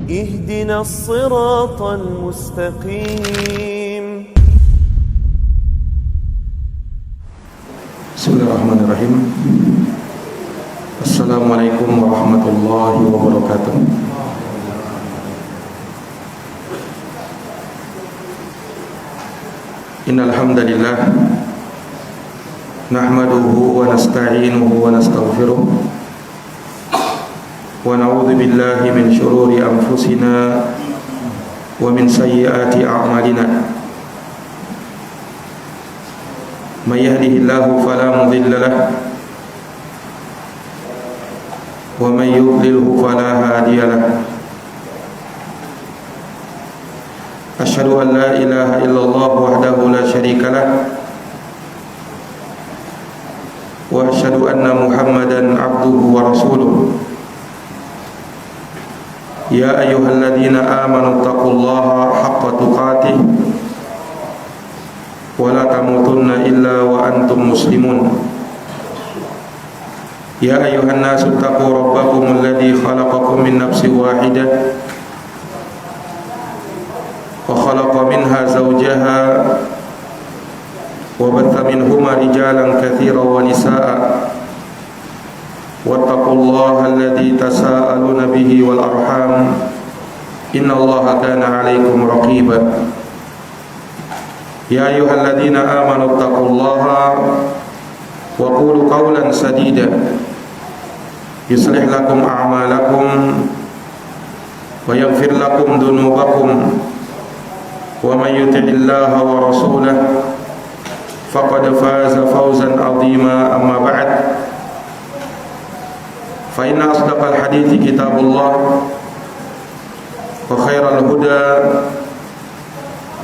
اهدنا الصراط المستقيم. Bismillahirrahmanirrahim. Assalamualaikum warahmatullahi wabarakatuh. Innal hamdalillah nahmaduhu wa nasta'inuhu wa nastaghfiruh wa na'udzu billahi min shururi anfusina wa min sayyiati a'malina. Man yahdihillahu fala mudilla lahu wa man yudlilhu fala hadiya lahu. Asyhadu an la ilaha illallah wahdahu la syarika lahu wa asyhadu anna Muhammadan abduhu wa rasuluh. Ya ayyuhalladzina amanu taqullaha haqqa tuqatih wa la tamutunna illa wa antum muslimun. Ya ayyuhan nasu taqu rabbakum alladzi khalaqakum min nafsin wahidah wa khalaqa minha zawjaha wa batha minhuma rijalan katsiran wa nisaa'a wattaqullaha alladzi tasaaluna bihi wal arham innallaha kana 'alaikum raqiba. Ya ayyuhalladzina amanu taqullaha wa qulu qawlan sadida yuslih lakum a'malakum wa yaghfir lakum dhunubakum wa man yuti'illaha wa rasulahu faqad faza fawzan 'azima. Amma ba'd, fa inna asdaqal hadithi kitabullah wa khairal huda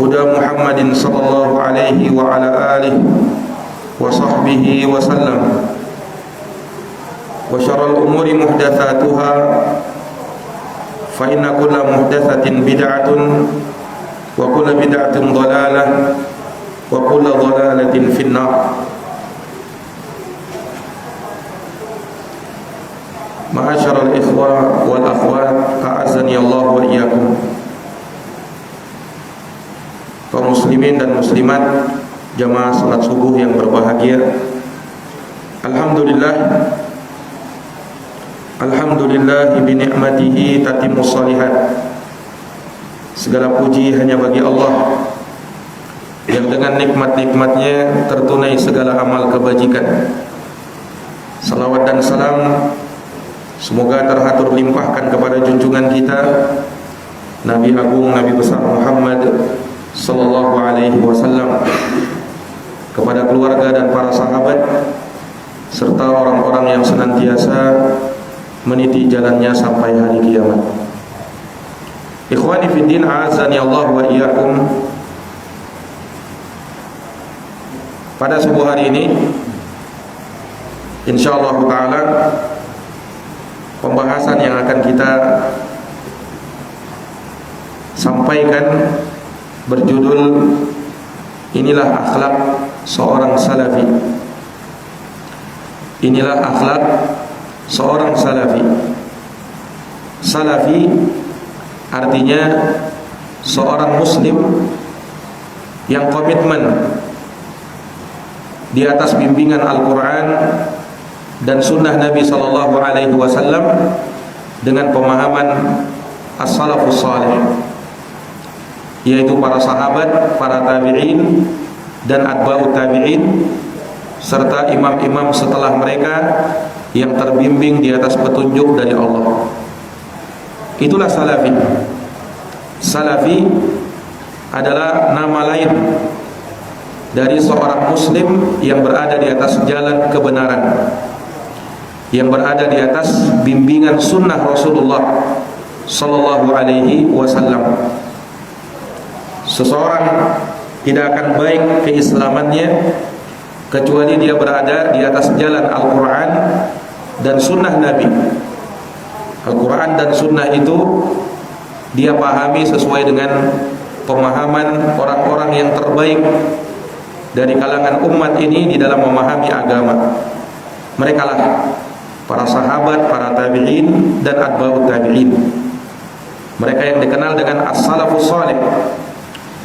huda Muhammadin sallallahu alaihi wa ala alihi wa sahbihi wa sallam, wa syarrul umuri muhdatsatuha fa inna kulla muhdatsatin bid'atun wa kulla bid'atin dhalalah wa kulla dhalalatin finnar. Ma'asyiral ikhwah wal akhwat, a'azzani Allah wa iyyakum. Kaum muslimin dan muslimat, jamaah salat subuh yang berbahagia. Alhamdulillah, alhamdulillah bi ni'matihi tatimmus shalihat. Segala puji hanya bagi Allah yang dengan nikmat-nikmatnya tertunai segala amal kebajikan. Salawat dan salam semoga terhatur limpahkan kepada junjungan kita Nabi Agung, Nabi besar Muhammad sallallahu alaihi wasallam, kepada keluarga dan para sahabat serta orang-orang yang senantiasa meniti jalannya sampai hari kiamat. Ikhwani fiddin, a'azzani Allah wa iyyakum. Pada subuh hari ini insyaallah taala pembahasan yang akan kita sampaikan berjudul inilah akhlak seorang salafi. Inilah akhlak seorang salafi. Salafi artinya seorang muslim yang komitmen di atas bimbingan Al-Quran dan sunnah Nabi sallallahu alaihi wasallam dengan pemahaman as-salafus salih, yaitu para sahabat, para tabi'in dan atba'ut tabi'in serta imam-imam setelah mereka yang terbimbing di atas petunjuk dari Allah. Itulah salafi. Salafi adalah nama lain dari seorang muslim yang berada di atas jalan kebenaran, yang berada di atas bimbingan sunnah Rasulullah sallallahu alaihi wasallam. Seseorang tidak akan baik keislamannya kecuali dia berada di atas jalan Al-Quran dan sunnah Nabi. Al-Quran dan sunnah itu dia pahami sesuai dengan pemahaman orang-orang yang terbaik dari kalangan umat ini di dalam memahami agama. Mereka lah para sahabat, para tabi'in dan atba'ut tabi'in. mereka yang dikenal dengan as-salafus salih,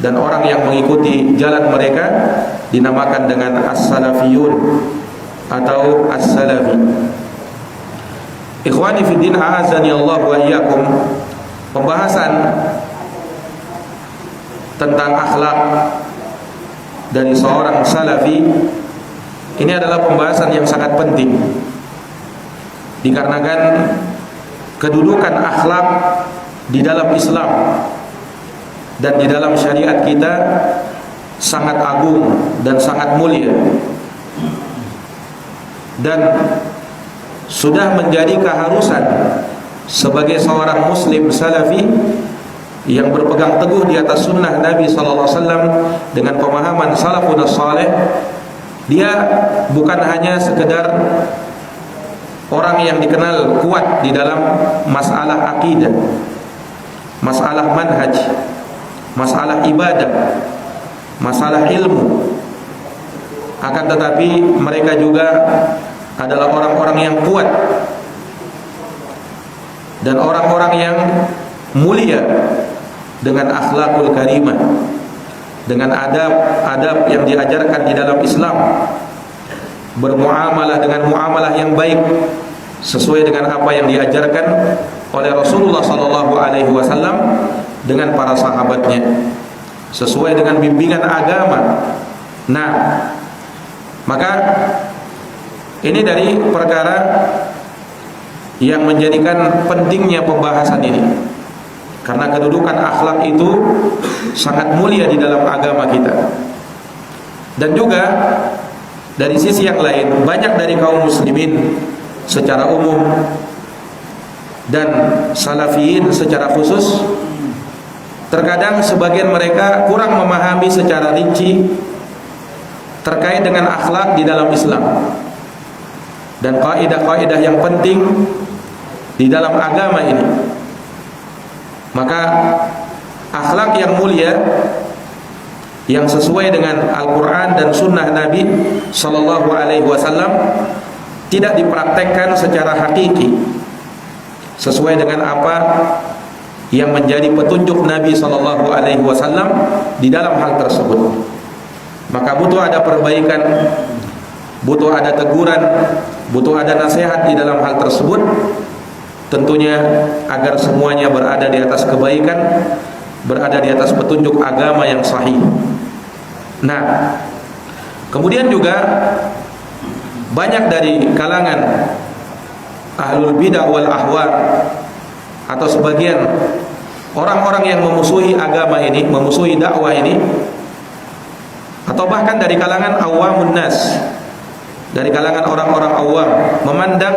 dan orang yang mengikuti jalan mereka dinamakan dengan as-salafiyun atau as-salafi. Ikhwani fi din, a'azani Allah wa iyyakum. Pembahasan tentang akhlak dari seorang salafi ini adalah pembahasan yang sangat penting, dikarenakan kedudukan akhlak di dalam Islam dan di dalam syariat kita sangat agung dan sangat mulia, dan sudah menjadi keharusan sebagai seorang muslim salafi yang berpegang teguh di atas sunnah Nabi SAW dengan pemahaman salafun salih. Dia bukan hanya sekedar orang yang dikenal kuat di dalam masalah akidah, masalah manhaj, masalah ibadah, masalah ilmu, akan tetapi mereka juga adalah orang-orang yang kuat dan orang-orang yang mulia dengan akhlakul karimah, dengan adab-adab yang diajarkan di dalam Islam, bermuamalah dengan muamalah yang baik sesuai dengan apa yang diajarkan oleh Rasulullah SAW dengan para sahabatnya, sesuai dengan bimbingan agama. Nah, maka ini dari perkara yang menjadikan pentingnya pembahasan ini, karena kedudukan akhlak itu sangat mulia di dalam agama kita. Dan juga dari sisi yang lain, banyak dari kaum muslimin secara umum dan salafiyin secara khusus, terkadang sebagian mereka kurang memahami secara rinci terkait dengan akhlak di dalam Islam dan kaidah-kaidah yang penting di dalam agama ini. Maka akhlak yang mulia yang sesuai dengan Al-Quran dan Sunnah Nabi Sallallahu Alaihi Wasallam tidak dipraktekkan secara hakiki sesuai dengan apa yang menjadi petunjuk Nabi Sallallahu Alaihi Wasallam di dalam hal tersebut. Maka butuh ada perbaikan, butuh ada teguran, butuh ada nasihat di dalam hal tersebut, tentunya agar semuanya berada di atas kebaikan, berada di atas petunjuk agama yang sahih. Nah, kemudian juga banyak dari kalangan ahlul bidah wal ahwa atau sebagian orang-orang yang memusuhi agama ini, memusuhi dakwah ini, atau bahkan dari kalangan awamun nas, dari kalangan orang-orang awam, memandang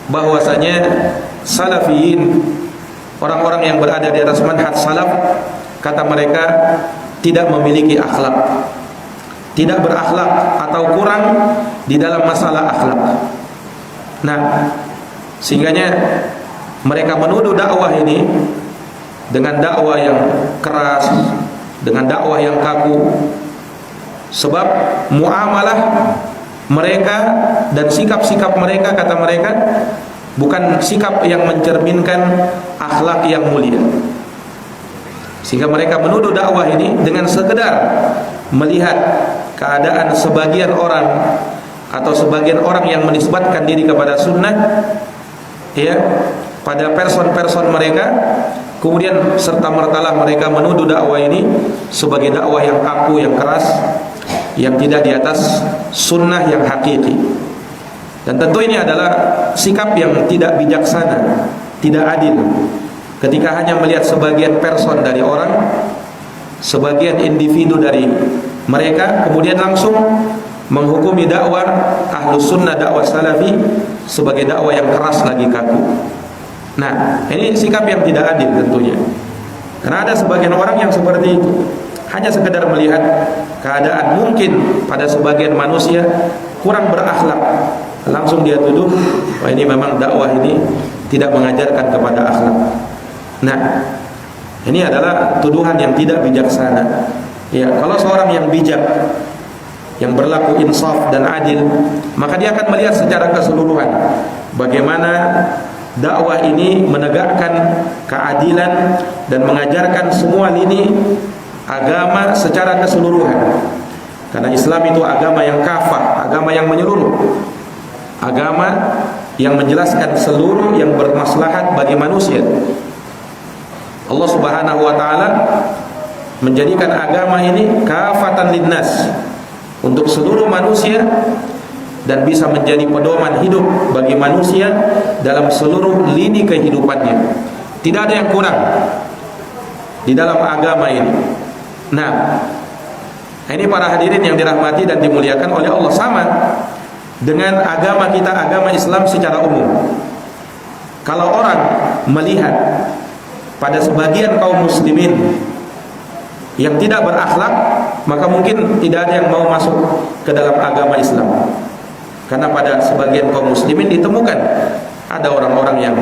bahwasanya salafiyin, orang-orang yang berada di atas manhaj salaf, kata mereka tidak memiliki akhlak, tidak berakhlak atau kurang di dalam masalah akhlak. Nah, sehingganya mereka menuduh dakwah ini dengan dakwah yang keras, dengan dakwah yang kaku, sebab muamalah mereka dan sikap-sikap mereka, kata mereka, bukan sikap yang mencerminkan akhlak yang mulia. Sehingga mereka menuduh dakwah ini dengan sekedar melihat keadaan sebagian orang atau sebagian orang yang menisbatkan diri kepada sunnah, ya, pada person-person mereka, kemudian serta-mertalah mereka menuduh dakwah ini sebagai dakwah yang kaku, yang keras, yang tidak di atas sunnah yang hakiki. Dan tentu ini adalah sikap yang tidak bijaksana, tidak adil, ketika hanya melihat sebagian person dari orang, sebagian individu dari mereka, kemudian langsung menghukumi dakwah ahlus sunnah, dakwah salafi sebagai dakwah yang keras lagi kaku. Nah, ini sikap yang tidak adil tentunya, karena ada sebagian orang yang seperti itu, hanya sekedar melihat keadaan mungkin pada sebagian manusia kurang berakhlak, langsung dia tuduh, wah ini memang dakwah ini tidak mengajarkan kepada akhlak. Nah, ini adalah tuduhan yang tidak bijaksana. Ya, kalau seorang yang bijak, yang berlaku insaf dan adil, maka dia akan melihat secara keseluruhan bagaimana dakwah ini menegakkan keadilan, dan mengajarkan semua lini agama secara keseluruhan. Karena Islam itu agama yang kafah, agama yang menyeluruh, agama yang menjelaskan seluruh yang bermaslahat bagi manusia. Allah Subhanahu wa taala menjadikan agama ini kafatan linnas, untuk seluruh manusia, dan bisa menjadi pedoman hidup bagi manusia dalam seluruh lini kehidupannya. Tidak ada yang kurang di dalam agama ini. Nah, ini para hadirin yang dirahmati dan dimuliakan oleh Allah, sama dengan agama kita, agama Islam secara umum. Kalau orang melihat pada sebagian kaum muslimin yang tidak berakhlak, maka mungkin tidak ada yang mau masuk ke dalam agama Islam. Karena pada sebagian kaum muslimin ditemukan ada orang-orang yang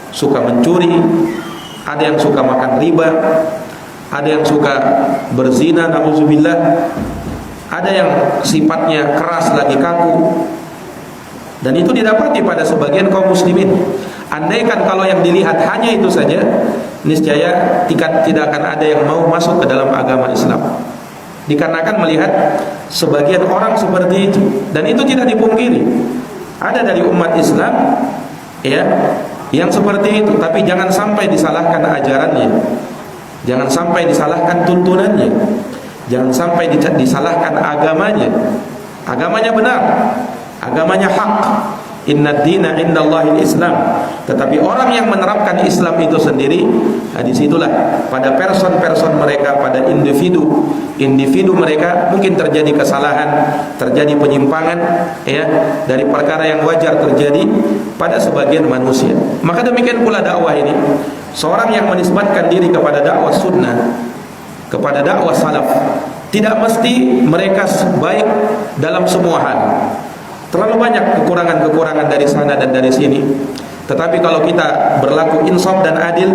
suka mencuri, ada yang suka makan riba, ada yang suka berzina, na'udzubillah, ada yang sifatnya keras lagi kaku. Dan itu didapati pada sebagian kaum muslimin. Andaikan kalau yang dilihat hanya itu saja, niscaya tidak akan ada yang mau masuk ke dalam agama Islam. Dikarenakan melihat sebagian orang seperti itu, dan itu tidak dipungkiri. Ada dari umat Islam ya yang seperti itu, tapi jangan sampai disalahkan ajarannya. Jangan sampai disalahkan tuntunannya. Jangan sampai disalahkan agamanya. Agamanya benar, agamanya hak. Inna dina indallahil Islam. Tetapi orang yang menerapkan Islam itu sendiri, nah disitulah pada person-person mereka, pada individu mereka mungkin terjadi kesalahan, terjadi penyimpangan ya, dari perkara yang wajar terjadi pada sebagian manusia. Maka demikian pula dakwah ini. Seorang yang menisbatkan diri kepada dakwah sunnah, kepada dakwah salaf, tidak mesti mereka baik dalam semua hal. Terlalu banyak kekurangan-kekurangan dari sana dan dari sini. Tetapi kalau kita berlaku insaf dan adil,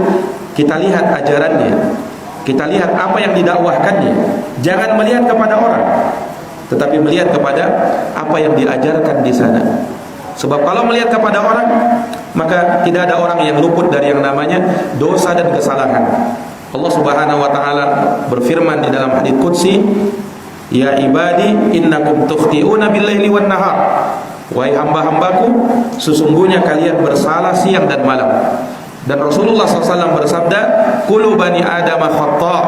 kita lihat ajarannya, kita lihat apa yang didakwahkannya. Jangan melihat kepada orang, tetapi melihat kepada apa yang diajarkan di sana. Sebab kalau melihat kepada orang, maka tidak ada orang yang luput dari yang namanya dosa dan kesalahan. Allah Subhanahu wa taala berfirman di dalam hadits qudsi, ya ibadi innakum tukhti'una bil-laili wan-nahar. Wahai hamba-hambaku, sesungguhnya kalian bersalah siang dan malam. Dan Rasulullah SAW bersabda, kullu bani Adam khata'.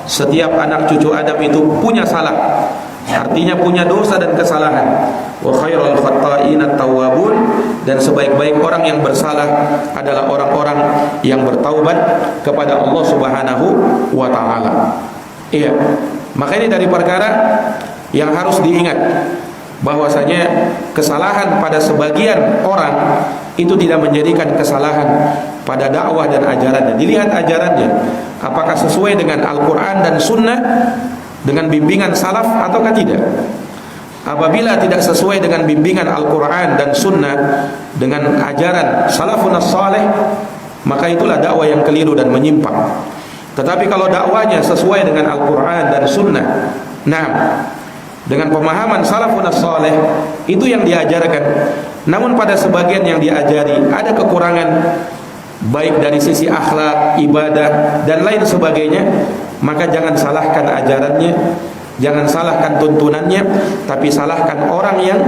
Setiap anak cucu Adam itu punya salah, artinya punya dosa dan kesalahan. Wa khairul khata'ina at-tawwabun. Dan sebaik-baik orang yang bersalah adalah orang-orang yang bertaubat kepada Allah Subhanahu wa taala. Iya. Maka ini dari perkara yang harus diingat, bahwasanya kesalahan pada sebagian orang itu tidak menjadikan kesalahan pada dakwah dan ajarannya. Dilihat ajarannya, apakah sesuai dengan Al-Quran dan Sunnah, dengan bimbingan salaf ataukah tidak. Apabila tidak sesuai dengan bimbingan Al-Quran dan Sunnah, dengan ajaran salafun as-salih, maka itulah dakwah yang keliru dan menyimpang. Tetapi kalau dakwanya sesuai dengan Al-Quran dan Sunnah, nah, dengan pemahaman salafun as-salih, itu yang diajarkan. Namun pada sebagian yang diajari ada kekurangan, baik dari sisi akhlak, ibadah, dan lain sebagainya, maka jangan salahkan ajarannya, jangan salahkan tuntunannya, tapi salahkan orang yang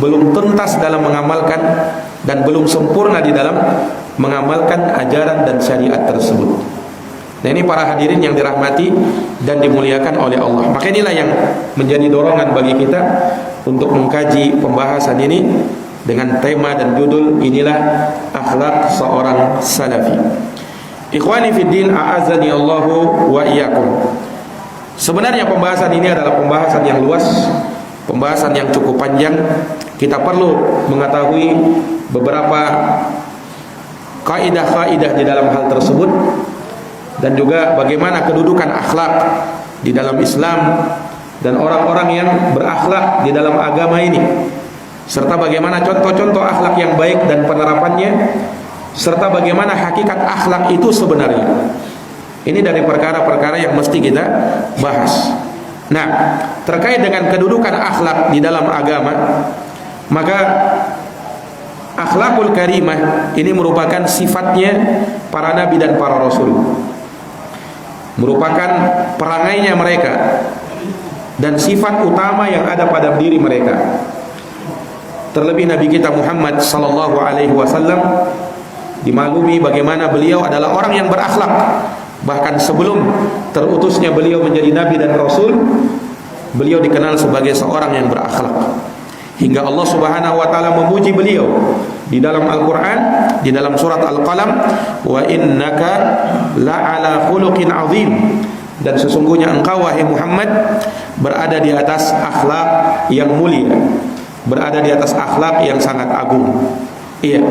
belum tuntas dalam mengamalkan dan belum sempurna di dalam mengamalkan ajaran dan syariat tersebut. Nah, ini para hadirin yang dirahmati dan dimuliakan oleh Allah. Maka inilah yang menjadi dorongan bagi kita untuk mengkaji pembahasan ini dengan tema dan judul inilah akhlak seorang salafi. Ikhwani fid din, a'azani Allahu wa iyyakum. Sebenarnya pembahasan ini adalah pembahasan yang luas, pembahasan yang cukup panjang. Kita perlu mengetahui beberapa kaidah-kaidah di dalam hal tersebut, dan juga bagaimana kedudukan akhlak di dalam Islam dan orang-orang yang berakhlak di dalam agama ini, serta bagaimana contoh-contoh akhlak yang baik dan penerapannya, serta bagaimana hakikat akhlak itu sebenarnya. Ini dari perkara-perkara yang mesti kita bahas. Nah, terkait dengan kedudukan akhlak di dalam agama, maka akhlakul karimah ini merupakan sifatnya para nabi dan para rasul, merupakan perangainya mereka dan sifat utama yang ada pada diri mereka. Terlebih Nabi kita Muhammad sallallahu alaihi wasallam dimaklumi bagaimana beliau adalah orang yang berakhlak. Bahkan sebelum terutusnya beliau menjadi nabi dan rasul, beliau dikenal sebagai seorang yang berakhlak. Hingga Allah Subhanahu wa taala memuji beliau di dalam Al-Qur'an, di dalam surat Al-Qalam, wa innaka la'ala khuluqin azim, dan sesungguhnya engkau wahai Muhammad berada di atas akhlak yang mulia, berada di atas akhlak yang sangat agung. Iya.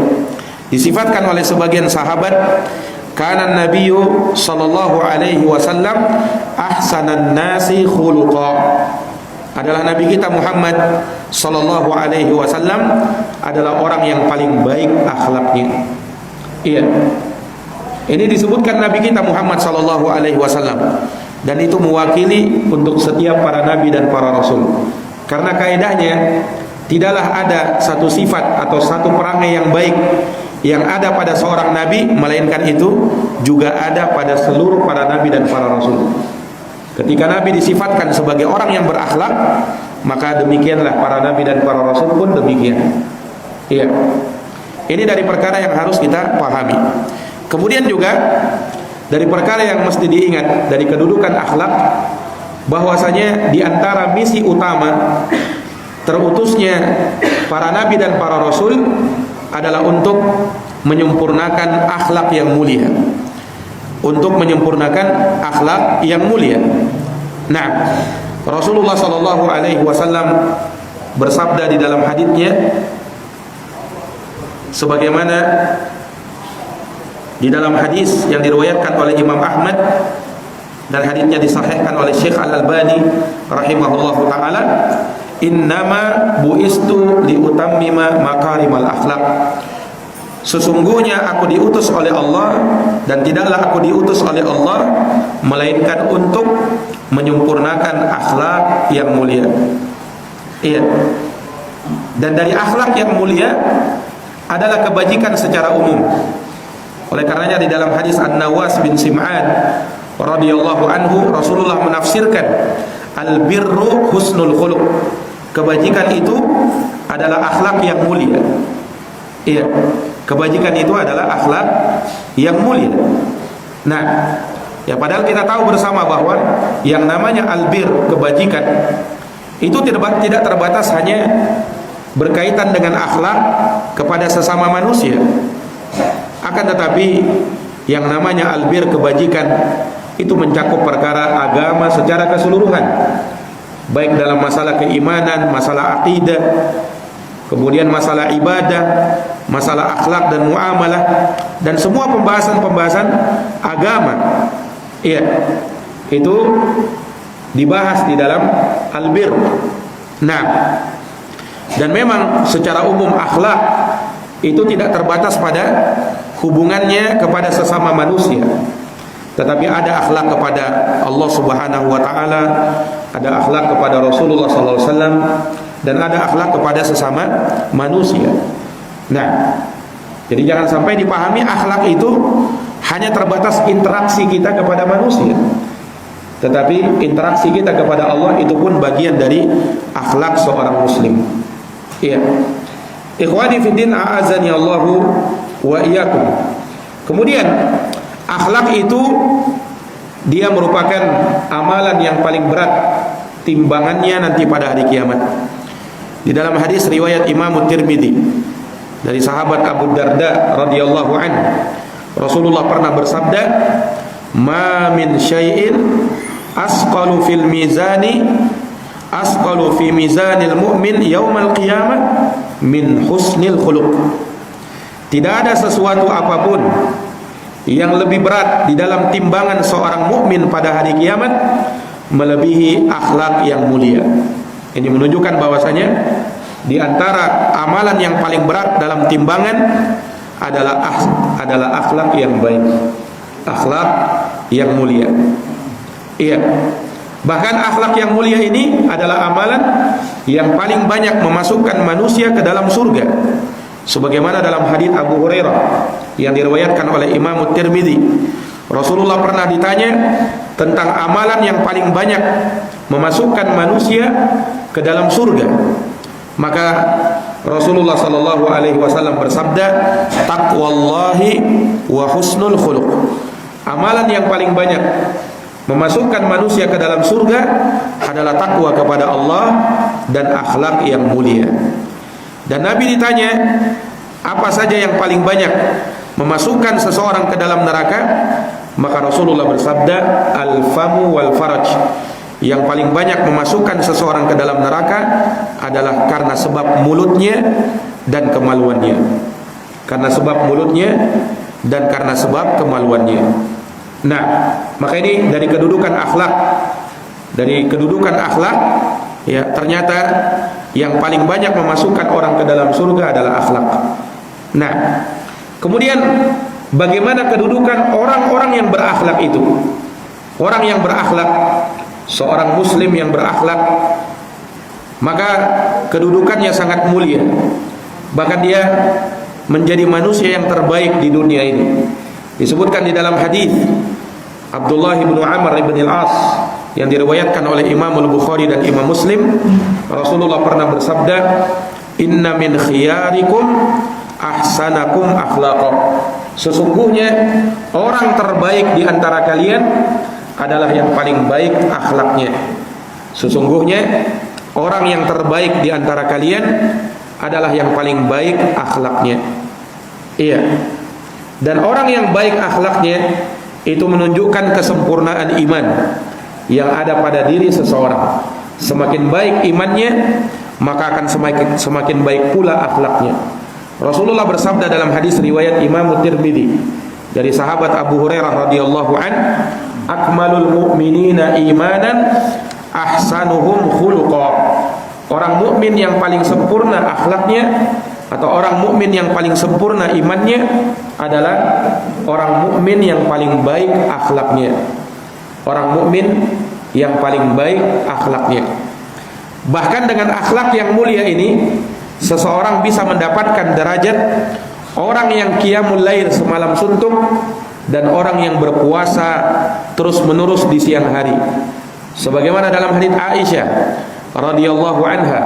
Disifatkan oleh sebagian sahabat, kana nabiyyu sallallahu alaihi wasallam ahsanan nasi khuluqa. Adalah nabi kita Muhammad sallallahu alaihi wasallam adalah orang yang paling baik akhlaknya. Iya. Ini disebutkan nabi kita Muhammad sallallahu alaihi wasallam, dan itu mewakili untuk setiap para nabi dan para rasul. Karena kaidahnya tidaklah ada satu sifat atau satu perangai yang baik yang ada pada seorang nabi, melainkan itu juga ada pada seluruh para nabi dan para rasul. Ketika nabi disifatkan sebagai orang yang berakhlak, maka demikianlah para nabi dan para rasul pun demikian. Iya. Ini dari perkara yang harus kita pahami. Kemudian juga dari perkara yang mesti diingat dari kedudukan akhlak, bahwasanya di antara misi utama terutusnya para nabi dan para rasul adalah untuk menyempurnakan akhlak yang mulia, untuk menyempurnakan akhlak yang mulia. Nah, Rasulullah sallallahu alaihi wasallam bersabda di dalam haditsnya sebagaimana di dalam hadis yang diriwayatkan oleh Imam Ahmad dan haditsnya disahihkan oleh Syekh Al-Albani rahimahullahu taala, innama buistu liutammima makarimal akhlak. Sesungguhnya aku diutus oleh Allah, dan tidaklah aku diutus oleh Allah melainkan untuk menyempurnakan akhlak yang mulia. Iya. Dan dari akhlak yang mulia adalah kebajikan secara umum. Oleh karenanya di dalam hadis An-Nawas bin Sim'an radhiyallahu anhu, Rasulullah menafsirkan al-birru husnul khuluq. Kebajikan itu adalah akhlak yang mulia. Iya. Kebajikan itu adalah akhlak yang mulia. Nah, ya padahal kita tahu bersama bahwa yang namanya albir, kebajikan, itu tidak terbatas hanya berkaitan dengan akhlak kepada sesama manusia. Akan tetapi yang namanya albir, kebajikan, itu mencakup perkara agama secara keseluruhan, baik dalam masalah keimanan, masalah akidah, kemudian masalah ibadah, masalah akhlak dan muamalah, dan semua pembahasan-pembahasan agama. Iya, itu dibahas di dalam albir. Nah, dan memang secara umum akhlak itu tidak terbatas pada hubungannya kepada sesama manusia, tetapi ada akhlak kepada Allah Subhanahu wa taala, ada akhlak kepada Rasulullah sallallahu alaihi wasallam, dan ada akhlak kepada sesama manusia. Nah, jadi jangan sampai dipahami akhlak itu hanya terbatas interaksi kita kepada manusia, tetapi interaksi kita kepada Allah itu pun bagian dari akhlak seorang muslim. Iya. Ikhwani fiddin, a'azani Allahu wa iyyakum. Kemudian akhlak itu dia merupakan amalan yang paling berat timbangannya nanti pada hari kiamat. Di dalam hadis riwayat Imam Tirmidzi dari sahabat Abu Darda radhiyallahu anhu, Rasulullah pernah bersabda, "Ma min syai'in asqalu fil mizani asqalu fi mizanil mu'min yaumal qiyamah min husnil khuluq." Tidak ada sesuatu apapun yang lebih berat di dalam timbangan seorang mukmin pada hari kiamat melebihi akhlak yang mulia. Ini menunjukkan bahwasanya di antara amalan yang paling berat dalam timbangan adalah akhlak yang baik, akhlak yang mulia. Iya. Bahkan akhlak yang mulia ini adalah amalan yang paling banyak memasukkan manusia ke dalam surga. Sebagaimana dalam hadis Abu Hurairah yang diriwayatkan oleh Imam Tirmidzi, Rasulullah pernah ditanya tentang amalan yang paling banyak memasukkan manusia ke dalam surga. Maka Rasulullah sallallahu alaihi wasallam bersabda, "Taqwallahi wa husnul khuluq." Amalan yang paling banyak memasukkan manusia ke dalam surga adalah takwa kepada Allah dan akhlak yang mulia. Dan Nabi ditanya, apa saja yang paling banyak memasukkan seseorang ke dalam neraka? Maka Rasulullah bersabda, al-famu wal faraj. Yang paling banyak memasukkan seseorang ke dalam neraka adalah karena sebab mulutnya dan kemaluannya. Karena sebab mulutnya dan karena sebab kemaluannya. Nah, maka ini dari kedudukan akhlak. Dari kedudukan akhlak, ya, ternyata yang paling banyak memasukkan orang ke dalam surga adalah akhlak. Nah, kemudian bagaimana kedudukan orang-orang yang berakhlak itu? Orang yang berakhlak, seorang muslim yang berakhlak, maka kedudukannya sangat mulia. Bahkan dia menjadi manusia yang terbaik di dunia ini. Disebutkan di dalam hadis Abdullah bin Amr bin al-As yang diriwayatkan oleh Imam Al-Bukhari dan Imam Muslim, Rasulullah pernah bersabda, "Inna min khiyarikum ahsanakum akhlaqa." Sesungguhnya orang terbaik di antara kalian adalah yang paling baik akhlaknya. Sesungguhnya orang yang terbaik di antara kalian adalah yang paling baik akhlaknya. Iya. Dan orang yang baik akhlaknya itu menunjukkan kesempurnaan iman yang ada pada diri seseorang. Semakin baik imannya, maka akan semakin baik pula akhlaknya. Rasulullah bersabda dalam hadis riwayat Imam Tirmidzi dari sahabat Abu Hurairah radhiyallahu an, "Akmalul mu'minina imanan ahsanuhum khuluqa." Orang mukmin yang paling sempurna akhlaknya atau orang mukmin yang paling sempurna imannya adalah orang mukmin yang paling baik akhlaknya. Orang mukmin yang paling baik akhlaknya. Bahkan dengan akhlak yang mulia ini, seseorang bisa mendapatkan derajat orang yang qiyamul lail semalam suntuk dan orang yang berpuasa terus menerus di siang hari. Sebagaimana dalam hadits Aisyah radhiyallahu anha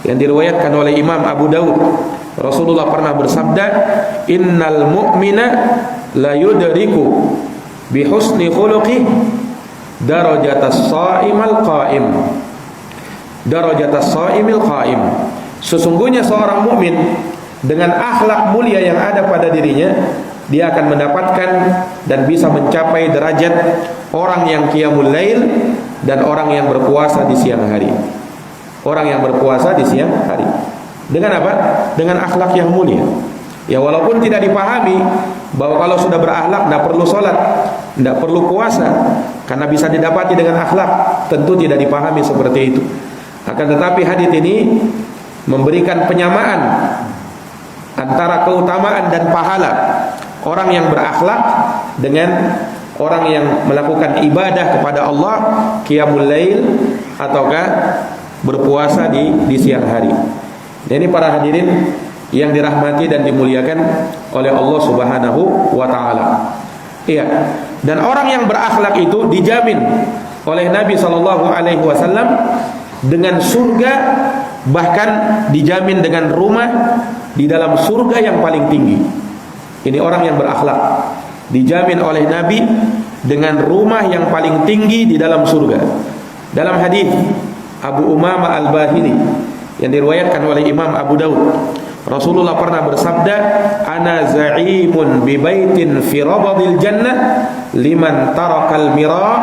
yang diriwayatkan oleh Imam Abu Daud, Rasulullah pernah bersabda, "Innal mu'mina la yudriku bi husni khuluqih darajatas sha'imal qa'im." Darajatas sha'imil qa'im. Sesungguhnya seorang mukmin dengan akhlak mulia yang ada pada dirinya, dia akan mendapatkan dan bisa mencapai derajat orang yang qiyamul lail dan orang yang berpuasa di siang hari. Orang yang berpuasa di siang hari. Dengan apa? Dengan akhlak yang mulia. Ya, walaupun tidak dipahami bahwa kalau sudah berakhlak tidak perlu sholat, tidak perlu puasa, karena bisa didapati dengan akhlak. Tentu tidak dipahami seperti itu. Akan tetapi hadits ini memberikan penyamaan antara keutamaan dan pahala orang yang berakhlak dengan orang yang melakukan ibadah kepada Allah, qiyamul lail ataukah berpuasa di siang hari. Dan ini para hadirin yang dirahmati dan dimuliakan oleh Allah Subhanahu wa taala. Iya. Dan orang yang berakhlak itu dijamin oleh Nabi sallallahu alaihi wasallam dengan surga, bahkan dijamin dengan rumah di dalam surga yang paling tinggi. Ini orang yang berakhlak, dijamin oleh Nabi dengan rumah yang paling tinggi di dalam surga. Dalam hadis Abu Umamah Al-Bahili yang diriwayatkan oleh Imam Abu Daud, Rasulullah pernah bersabda, "Ana za'imun bi baitin fi rabadil jannah liman tarakal mira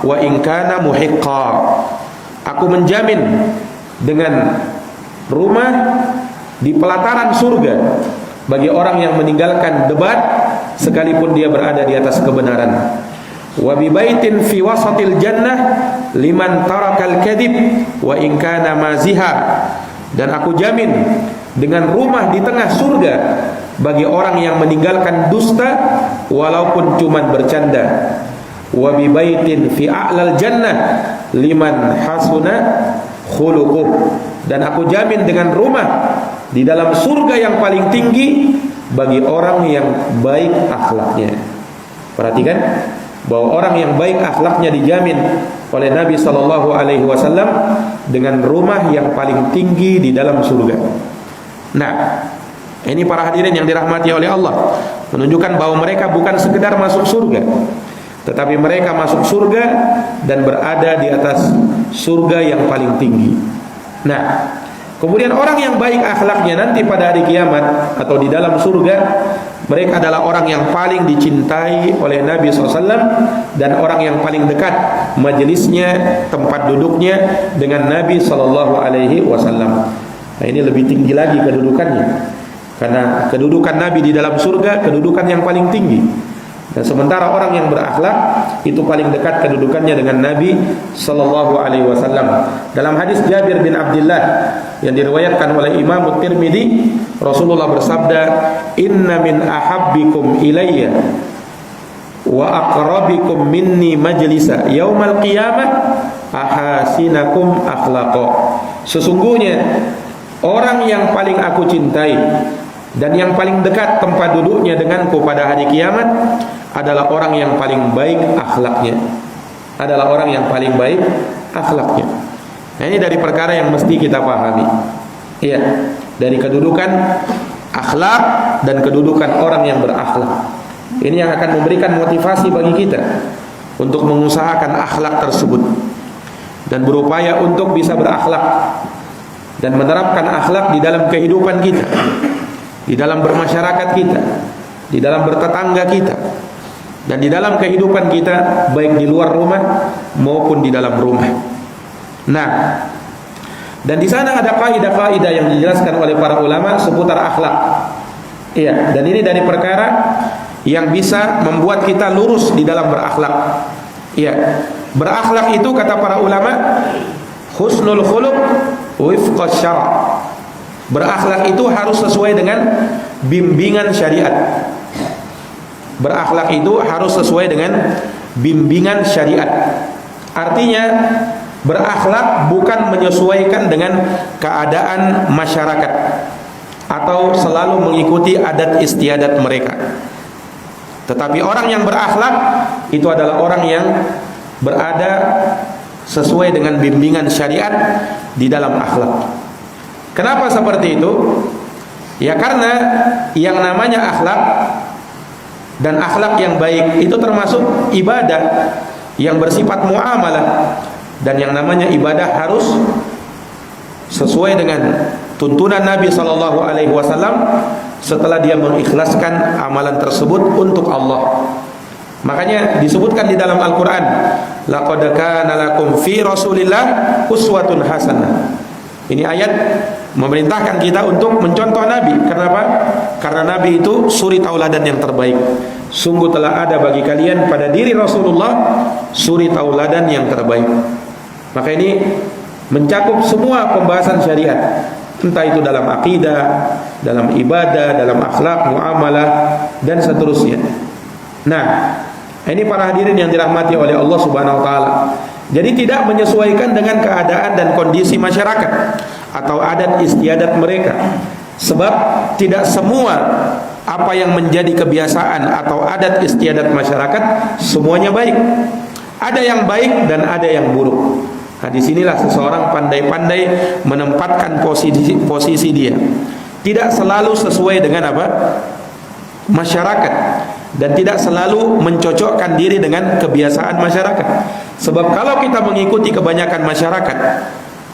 wa in kana muhiqqa." Aku menjamin dengan rumah di pelataran surga bagi orang yang meninggalkan debat sekalipun dia berada di atas kebenaran. Wa bi baitin fi wasatil jannah liman tarakal kadhib wa in kana maziha. Dan aku jamin dengan rumah di tengah surga bagi orang yang meninggalkan dusta walaupun cuman bercanda. Wa bi baitin fi a'lal jannah liman hasuna khuluquh. Dan aku jamin dengan rumah di dalam surga yang paling tinggi bagi orang yang baik akhlaknya. Perhatikan bahwa orang yang baik akhlaknya dijamin oleh Nabi sallallahu alaihi wasallam dengan rumah yang paling tinggi di dalam surga. Nah, ini para hadirin yang dirahmati oleh Allah, menunjukkan bahwa mereka bukan sekedar masuk surga, tetapi mereka masuk surga dan berada di atas surga yang paling tinggi. Nah, kemudian orang yang baik akhlaknya nanti pada hari kiamat atau di dalam surga, mereka adalah orang yang paling dicintai oleh Nabi SAW dan orang yang paling dekat majelisnya, tempat duduknya dengan Nabi SAW. Nah, ini lebih tinggi lagi kedudukannya, karena kedudukan Nabi di dalam surga kedudukan yang paling tinggi. Dan sementara orang yang berakhlak itu paling dekat kedudukannya dengan Nabi sallallahu alaihi wasallam. Dalam hadis Jabir bin Abdullah yang diriwayatkan oleh Imam Tirmidzi, Rasulullah bersabda, "Inna min ahabbikum ilayya wa aqrabikum minni majlisa yaumal qiyamah ahasinakum akhlaqa." Sesungguhnya orang yang paling aku cintai dan yang paling dekat tempat duduknya denganku pada hari kiamat adalah orang yang paling baik akhlaknya. Adalah orang yang paling baik akhlaknya. Nah, ini dari perkara yang mesti kita pahami. Iya, dari kedudukan akhlak dan kedudukan orang yang berakhlak. Ini yang akan memberikan motivasi bagi kita untuk mengusahakan akhlak tersebut dan berupaya untuk bisa berakhlak dan menerapkan akhlak di dalam kehidupan kita, di dalam bermasyarakat kita, di dalam bertetangga kita, dan di dalam kehidupan kita baik di luar rumah maupun di dalam rumah. Nah, dan di sana ada kaidah-kaidah yang dijelaskan oleh para ulama seputar akhlak. Iya, dan ini dari perkara yang bisa membuat kita lurus di dalam berakhlak. Iya, berakhlak itu kata para ulama husnul khuluq wifqa syara'. Berakhlak itu harus sesuai dengan bimbingan syariat. Berakhlak itu harus sesuai dengan bimbingan syariat. Artinya berakhlak bukan menyesuaikan dengan keadaan masyarakat atau selalu mengikuti adat istiadat mereka. Tetapi orang yang berakhlak itu adalah orang yang berada sesuai dengan bimbingan syariat di dalam akhlak. Kenapa seperti itu? Ya karena yang namanya akhlak dan akhlak yang baik itu termasuk ibadah yang bersifat muamalah, dan yang namanya ibadah harus sesuai dengan tuntunan Nabi sallallahu alaihi wasallam setelah dia mengikhlaskan amalan tersebut untuk Allah. Makanya disebutkan di dalam Al-Qur'an, laqad kana lakum fi Rasulillah uswatun hasanah. Ini ayat memerintahkan kita untuk mencontoh Nabi. Kenapa? Karena Nabi itu suri tauladan yang terbaik. Sungguh telah ada bagi kalian pada diri Rasulullah suri tauladan yang terbaik. Maka ini mencakup semua pembahasan syariat, entah itu dalam akidah, dalam ibadah, dalam akhlak, muamalah, dan seterusnya. Nah, ini para hadirin yang dirahmati oleh Allah Subhanahu wa taala. Jadi tidak menyesuaikan dengan keadaan dan kondisi masyarakat atau adat istiadat mereka. Sebab tidak semua apa yang menjadi kebiasaan atau adat istiadat masyarakat semuanya baik. Ada yang baik dan ada yang buruk. Nah, disinilah seseorang pandai-pandai menempatkan posisi dia. Tidak selalu sesuai dengan apa? Masyarakat, dan tidak selalu mencocokkan diri dengan kebiasaan masyarakat. Sebab kalau kita mengikuti kebanyakan masyarakat,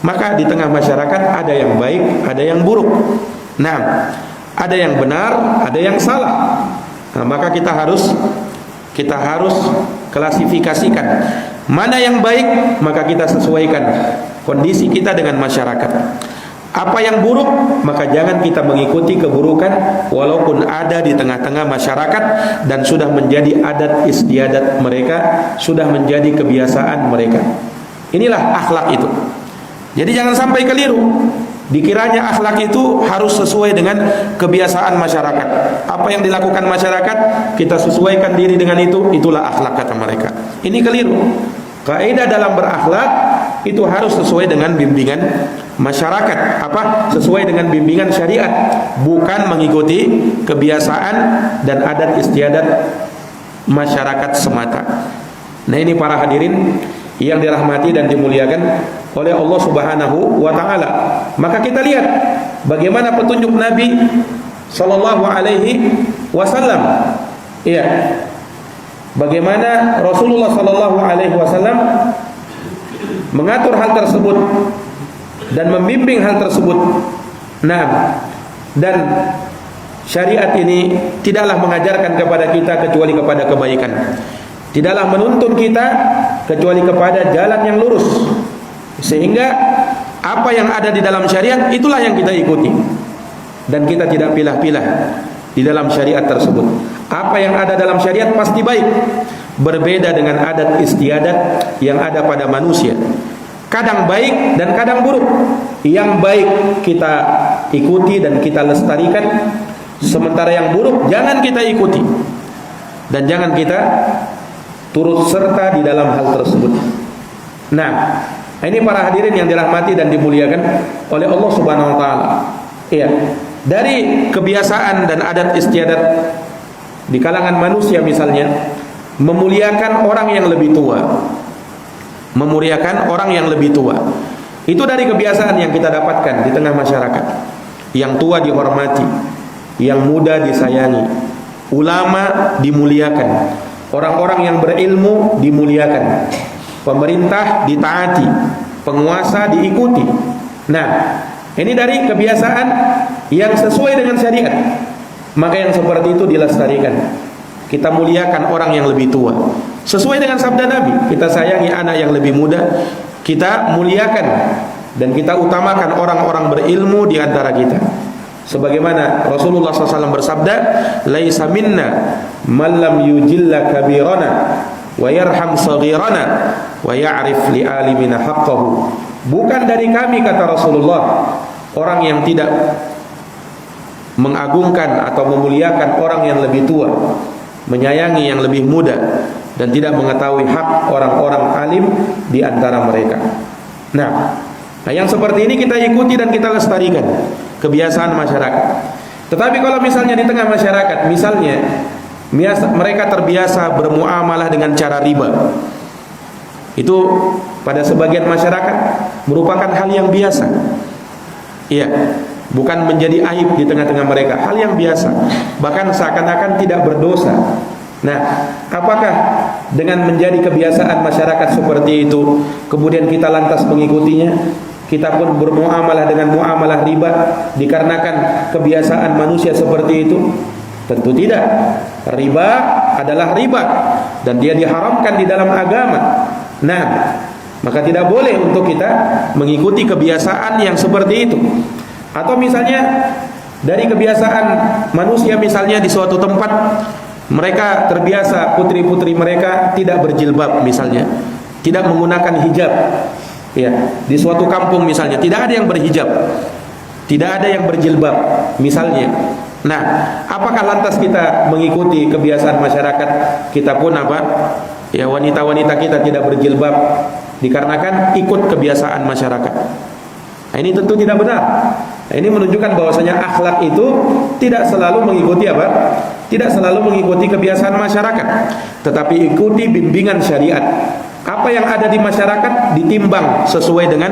maka di tengah masyarakat ada yang baik, ada yang buruk. Nah, ada yang benar, ada yang salah. Nah, maka kita harus klasifikasikan mana yang baik, maka kita sesuaikan kondisi kita dengan masyarakat. Apa yang buruk, maka jangan kita mengikuti keburukan walaupun ada di tengah-tengah masyarakat dan sudah menjadi adat istiadat mereka, sudah menjadi kebiasaan mereka. Inilah akhlak itu. Jadi jangan sampai keliru. Dikiranya akhlak itu harus sesuai dengan kebiasaan masyarakat. Apa yang dilakukan masyarakat, kita sesuaikan diri dengan itu, itulah akhlak kata mereka. Ini keliru. Kaidah dalam berakhlak itu harus sesuai dengan bimbingan masyarakat, sesuai dengan bimbingan syariat, bukan mengikuti kebiasaan dan adat istiadat masyarakat semata. Nah, ini para hadirin yang dirahmati dan dimuliakan oleh Allah Subhanahu wa taala. Maka kita lihat bagaimana petunjuk Nabi sallallahu alaihi wasallam. Iya. Bagaimana Rasulullah sallallahu alaihi wasallam mengatur hal tersebut dan membimbing hal tersebut. Nah, dan syariat ini tidaklah mengajarkan kepada kita kecuali kepada kebaikan. Tidaklah menuntun kita kecuali kepada jalan yang lurus. Sehingga apa yang ada di dalam syariat itulah yang kita ikuti. Dan kita tidak pilah-pilah di dalam syariat tersebut. Apa yang ada dalam syariat pasti baik. Berbeda dengan adat istiadat yang ada pada manusia. Kadang baik dan kadang buruk. Yang baik kita ikuti dan kita lestarikan, sementara yang buruk jangan kita ikuti dan jangan kita turut serta di dalam hal tersebut. Nah, ini para hadirin yang dirahmati dan dimuliakan oleh Allah Subhanahu wa taala. Iya, dari kebiasaan dan adat istiadat di kalangan manusia misalnya, memuliakan orang yang lebih tua. Memuliakan orang yang lebih tua. Itu dari kebiasaan yang kita dapatkan di tengah masyarakat. Yang tua dihormati, yang muda disayangi, ulama dimuliakan, orang-orang yang berilmu dimuliakan, pemerintah ditaati, penguasa diikuti. Nah, ini dari kebiasaan yang sesuai dengan syariat. Maka yang seperti itu dilestarikan. Kita muliakan orang yang lebih tua sesuai dengan sabda Nabi. Kita sayangi anak yang lebih muda, kita muliakan dan kita utamakan orang-orang berilmu di antara kita. Sebagaimana Rasulullah SAW bersabda, "Laisa minna man lam yujilla kabirana wa yarham saghirana wa ya'rif li alimina haqqahu." Bukan dari kami, kata Rasulullah, orang yang tidak mengagungkan atau memuliakan orang yang lebih tua, menyayangi yang lebih muda, dan tidak mengetahui hak orang-orang alim di antara mereka. Nah, yang seperti ini kita ikuti dan kita lestarikan kebiasaan masyarakat. Tetapi kalau misalnya di tengah masyarakat, misalnya mereka terbiasa bermuamalah dengan cara riba, itu pada sebagian masyarakat merupakan hal yang biasa. Iya, bukan menjadi aib di tengah-tengah mereka, hal yang biasa, bahkan seakan-akan tidak berdosa. Nah, apakah dengan menjadi kebiasaan masyarakat seperti itu, kemudian kita lantas mengikutinya? Kita pun bermuamalah dengan muamalah riba dikarenakan kebiasaan manusia seperti itu? Tentu tidak. Riba adalah riba dan dia diharamkan di dalam agama. Nah, maka tidak boleh untuk kita mengikuti kebiasaan yang seperti itu. Atau misalnya dari kebiasaan manusia, misalnya di suatu tempat mereka terbiasa putri-putri mereka tidak berjilbab, misalnya tidak menggunakan hijab. Ya, di suatu kampung misalnya tidak ada yang berhijab, tidak ada yang berjilbab misalnya. Nah, apakah lantas kita mengikuti kebiasaan masyarakat? Kita pun ya, wanita-wanita kita tidak berjilbab dikarenakan ikut kebiasaan masyarakat. Nah, ini tentu tidak benar. Nah, ini menunjukkan bahwasanya akhlak itu tidak selalu mengikuti tidak selalu mengikuti kebiasaan masyarakat, tetapi ikuti bimbingan syariat. Apa yang ada di masyarakat ditimbang sesuai dengan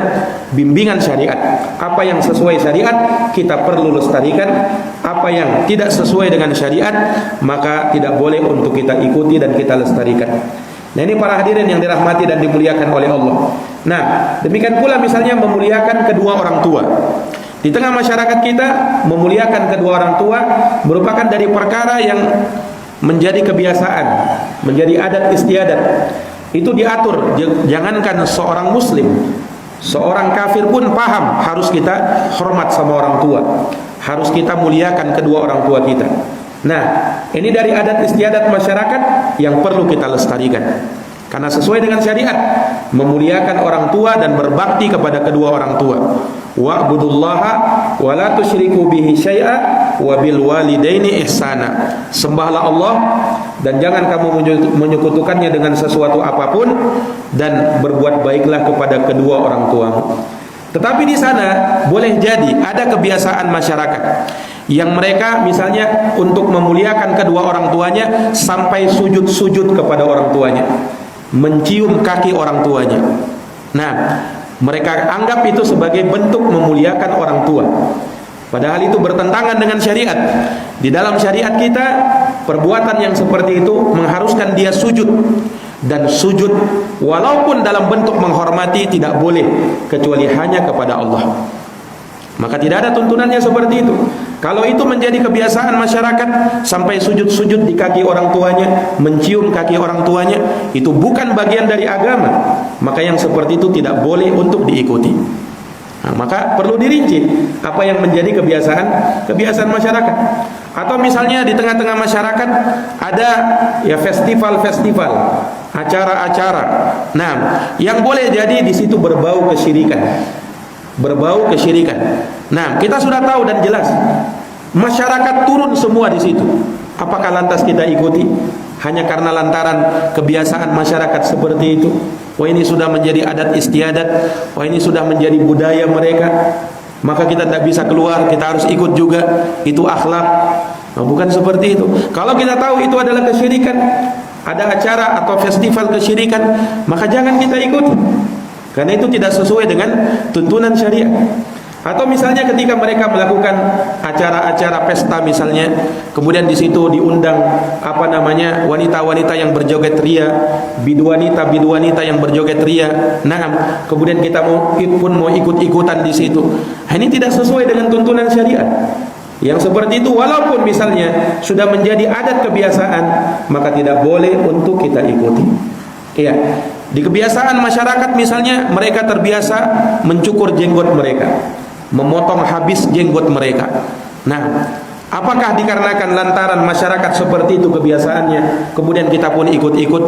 bimbingan syariat. Apa yang sesuai syariat kita perlu lestarikan. Apa yang tidak sesuai dengan syariat maka tidak boleh untuk kita ikuti dan kita lestarikan. Nah, ini para hadirin yang dirahmati dan dimuliakan oleh Allah. Nah, demikian pula misalnya memuliakan kedua orang tua. Di tengah masyarakat kita, memuliakan kedua orang tua merupakan dari perkara yang menjadi kebiasaan, menjadi adat istiadat. Itu diatur. Jangankan seorang muslim, seorang kafir pun paham harus kita hormat sama orang tua, harus kita muliakan kedua orang tua kita. Nah, ini dari adat istiadat masyarakat yang perlu kita lestarikan. Karena sesuai dengan syariat, memuliakan orang tua dan berbakti kepada kedua orang tua. Wa'budullaha wa la tusyriku bihi syai'a wa bil walidaini ihsana. Sembahlah Allah dan jangan kamu menyekutukannya dengan sesuatu apapun, dan berbuat baiklah kepada kedua orang tuamu. Tetapi di sana boleh jadi ada kebiasaan masyarakat yang mereka misalnya untuk memuliakan kedua orang tuanya sampai sujud-sujud kepada orang tuanya, mencium kaki orang tuanya. Nah, mereka anggap itu sebagai bentuk memuliakan orang tua. Padahal itu bertentangan dengan syariat. Di dalam syariat kita, perbuatan yang seperti itu mengharuskan dia sujud. Dan sujud walaupun dalam bentuk menghormati tidak boleh kecuali hanya kepada Allah. Maka tidak ada tuntunannya seperti itu. Kalau itu menjadi kebiasaan masyarakat sampai sujud-sujud di kaki orang tuanya, mencium kaki orang tuanya, itu bukan bagian dari agama. Maka yang seperti itu tidak boleh untuk diikuti. Nah, maka perlu dirinci apa yang menjadi kebiasaan masyarakat. Atau misalnya di tengah-tengah masyarakat ada ya festival-festival, acara-acara. Nah, yang boleh jadi di situ berbau kesyirikan. Nah, kita sudah tahu dan jelas masyarakat turun semua di situ. Apakah lantas kita ikuti hanya karena lantaran kebiasaan masyarakat seperti itu? Wah, ini sudah menjadi adat istiadat, wah ini sudah menjadi budaya mereka, maka kita tidak bisa keluar, kita harus ikut juga. Itu akhlak. Nah, bukan seperti itu. Kalau kita tahu itu adalah kesyirikan, ada acara atau festival kesyirikan, maka jangan kita ikuti, karena itu tidak sesuai dengan tuntunan syariat. Atau misalnya ketika mereka melakukan acara-acara pesta misalnya, kemudian di situ diundang wanita-wanita yang berjoget ria, biduanita yang berjoget ria. Nah, kemudian kita mau ikut-ikutan di situ. Ini tidak sesuai dengan tuntunan syariat. Yang seperti itu walaupun misalnya sudah menjadi adat kebiasaan, maka tidak boleh untuk kita ikuti. Iya. Di kebiasaan masyarakat misalnya mereka terbiasa mencukur jenggot mereka, memotong habis jenggot mereka. Nah, apakah dikarenakan lantaran masyarakat seperti itu kebiasaannya, kemudian kita pun ikut-ikut,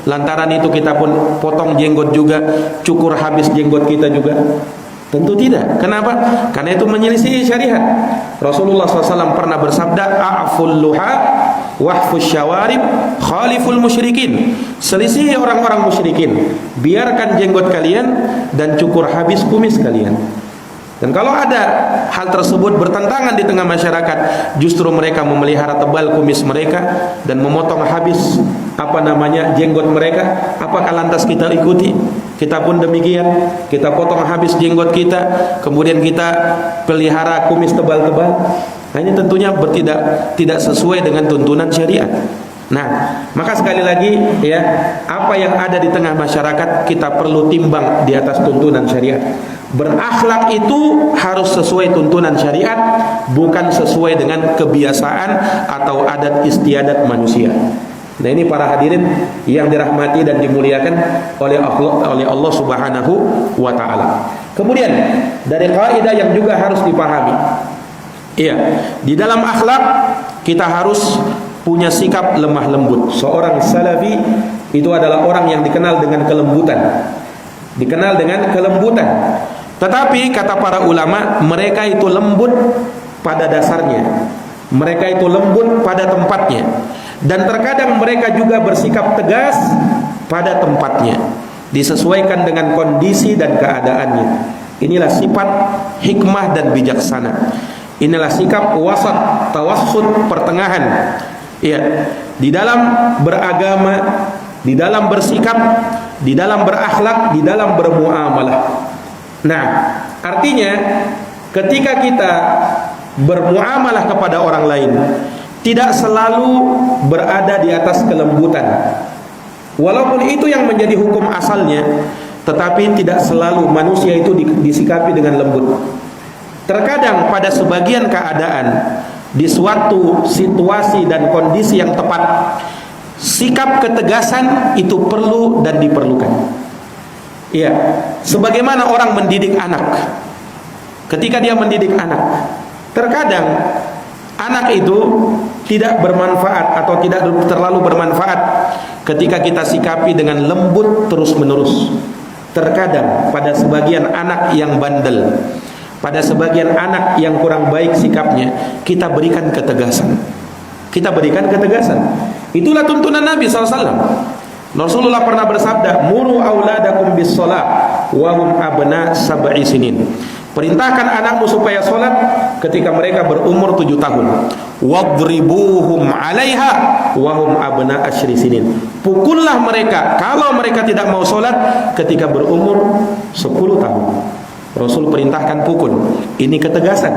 lantaran itu kita pun potong jenggot juga, cukur habis jenggot kita juga? Tentu tidak. Kenapa? Karena itu menyelisih syariat. Rasulullah SAW pernah bersabda, "A'ful luha wahfus syawarib khaliful musyrikin." Selisih orang-orang musyrikin, biarkan jenggot kalian dan cukur habis kumis kalian. Dan kalau ada hal tersebut bertentangan di tengah masyarakat, justru mereka memelihara tebal kumis mereka dan memotong habis jenggot mereka, apakah lantas kita ikuti? Kita pun demikian, kita potong habis jenggot kita, kemudian kita pelihara kumis tebal-tebal. Nah, ini tentunya tidak sesuai dengan tuntunan syariat. Nah, maka sekali lagi ya, apa yang ada di tengah masyarakat kita perlu timbang di atas tuntunan syariat. Berakhlak itu harus sesuai tuntunan syariat, bukan sesuai dengan kebiasaan atau adat istiadat manusia. Nah, ini para hadirin yang dirahmati dan dimuliakan oleh Allah Subhanahu wa taala. Kemudian dari kaidah yang juga harus dipahami, iya, di dalam akhlak kita harus punya sikap lemah lembut. Seorang salafi itu adalah orang yang dikenal dengan kelembutan. Tetapi kata para ulama, mereka itu lembut pada dasarnya. Mereka itu lembut pada tempatnya. Dan terkadang mereka juga bersikap tegas pada tempatnya, disesuaikan dengan kondisi dan keadaannya. Inilah sifat hikmah dan bijaksana. Inilah sikap wasat, tawassut, pertengahan. Ya, di dalam beragama, di dalam bersikap, di dalam berakhlak, di dalam bermuamalah. Nah, artinya ketika kita bermuamalah kepada orang lain, tidak selalu berada di atas kelembutan. Walaupun itu yang menjadi hukum asalnya, tetapi tidak selalu manusia itu disikapi dengan lembut. Terkadang pada sebagian keadaan, di suatu situasi dan kondisi yang tepat, sikap ketegasan itu perlu dan diperlukan. Iya, sebagaimana orang mendidik anak. Ketika dia mendidik anak, terkadang anak itu tidak bermanfaat atau tidak terlalu bermanfaat ketika kita sikapi dengan lembut terus-menerus. Terkadang pada sebagian anak yang bandel, pada sebagian anak yang kurang baik sikapnya, kita berikan ketegasan. Itulah tuntunan Nabi SAW. Rasulullah pernah bersabda, "Muru auladakum bis shalah wa hum abna sab'i sinin. Perintahkan anakmu supaya sholat ketika mereka berumur 7 tahun. Wadribuhum 'alaiha wa hum abna asyri sinin. Pukullah mereka kalau mereka tidak mau sholat ketika berumur 10 tahun. Rasul perintahkan pukul. Ini ketegasan.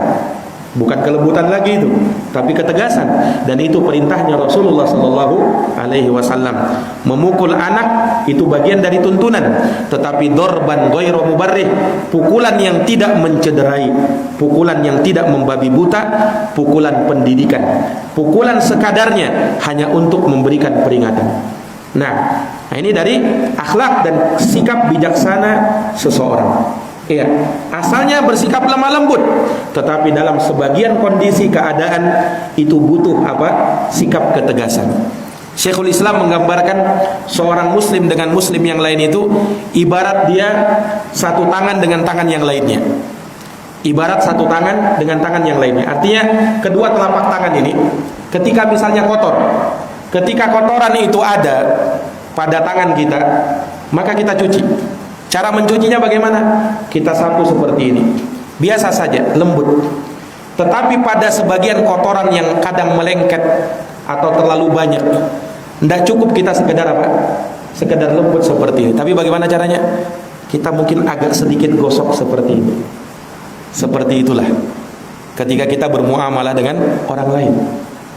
Bukan kelembutan lagi itu, tapi ketegasan. Dan itu perintahnya Rasulullah sallallahu alaihi wasallam. Memukul anak itu bagian dari tuntunan, tetapi dorban ghairu mubarrih, pukulan yang tidak mencederai, pukulan yang tidak membabi buta, pukulan pendidikan, pukulan sekadarnya hanya untuk memberikan peringatan. Nah, ini dari akhlak dan sikap bijaksana seseorang. Iya, asalnya bersikap lemah lembut, tetapi dalam sebagian kondisi keadaan itu butuh apa? Sikap ketegasan. Syekhul Islam menggambarkan seorang muslim dengan muslim yang lain itu ibarat dia satu tangan dengan tangan yang lainnya. Ibarat satu tangan dengan tangan yang lainnya. Artinya kedua telapak tangan ini ketika misalnya kotor, ketika kotoran itu ada pada tangan kita, maka kita cuci. Cara mencucinya bagaimana? Kita sapu seperti ini. Biasa saja, lembut. Tetapi pada sebagian kotoran yang kadang melengket atau terlalu banyak, tidak cukup kita sekedar apa? Sekedar lembut seperti ini. Tapi bagaimana caranya? Kita mungkin agak sedikit gosok seperti ini. Seperti itulah ketika kita bermuamalah dengan orang lain.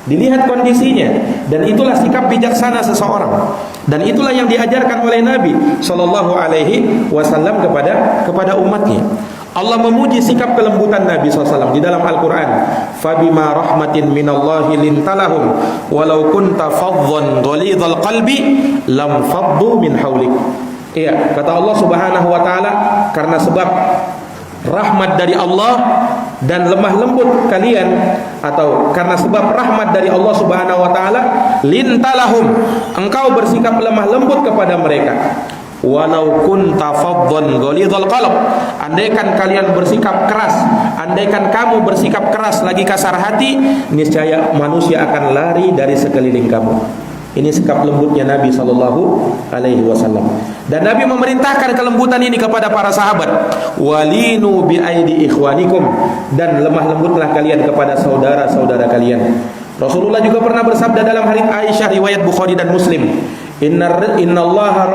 Dilihat kondisinya, dan itulah sikap bijaksana seseorang, dan itulah yang diajarkan oleh Nabi Shallallahu Alaihi Wasallam kepada umatnya. Allah memuji sikap kelembutan Nabi SAW di dalam Al-Quran. Fabima rahmatin minallahi lintalahum walau kunta faddan ghalidhal qalbi lam faddu min haulik. Iya, kata Allah Subhanahu Wa Taala, karena sebab rahmat dari Allah dan lemah lembut kalian, atau karena sebab rahmat dari Allah Subhanahu wa taala, lintalahum, engkau bersikap lemah lembut kepada mereka. Walau kunta faddan ghalidhal qalb, andaikan kalian bersikap keras, andaikan kamu bersikap keras lagi kasar hati, niscaya manusia akan lari dari sekeliling kamu. Ini sikap lembutnya Nabi Sallallahu Alaihi Wasallam. Dan Nabi memerintahkan kelembutan ini kepada para sahabat. Walinu bi aidi ikhwanikum, dan lemah lembutlah kalian kepada saudara-saudara kalian. Rasulullah juga pernah bersabda dalam hadits Aisyah riwayat Bukhari dan Muslim. Innallaha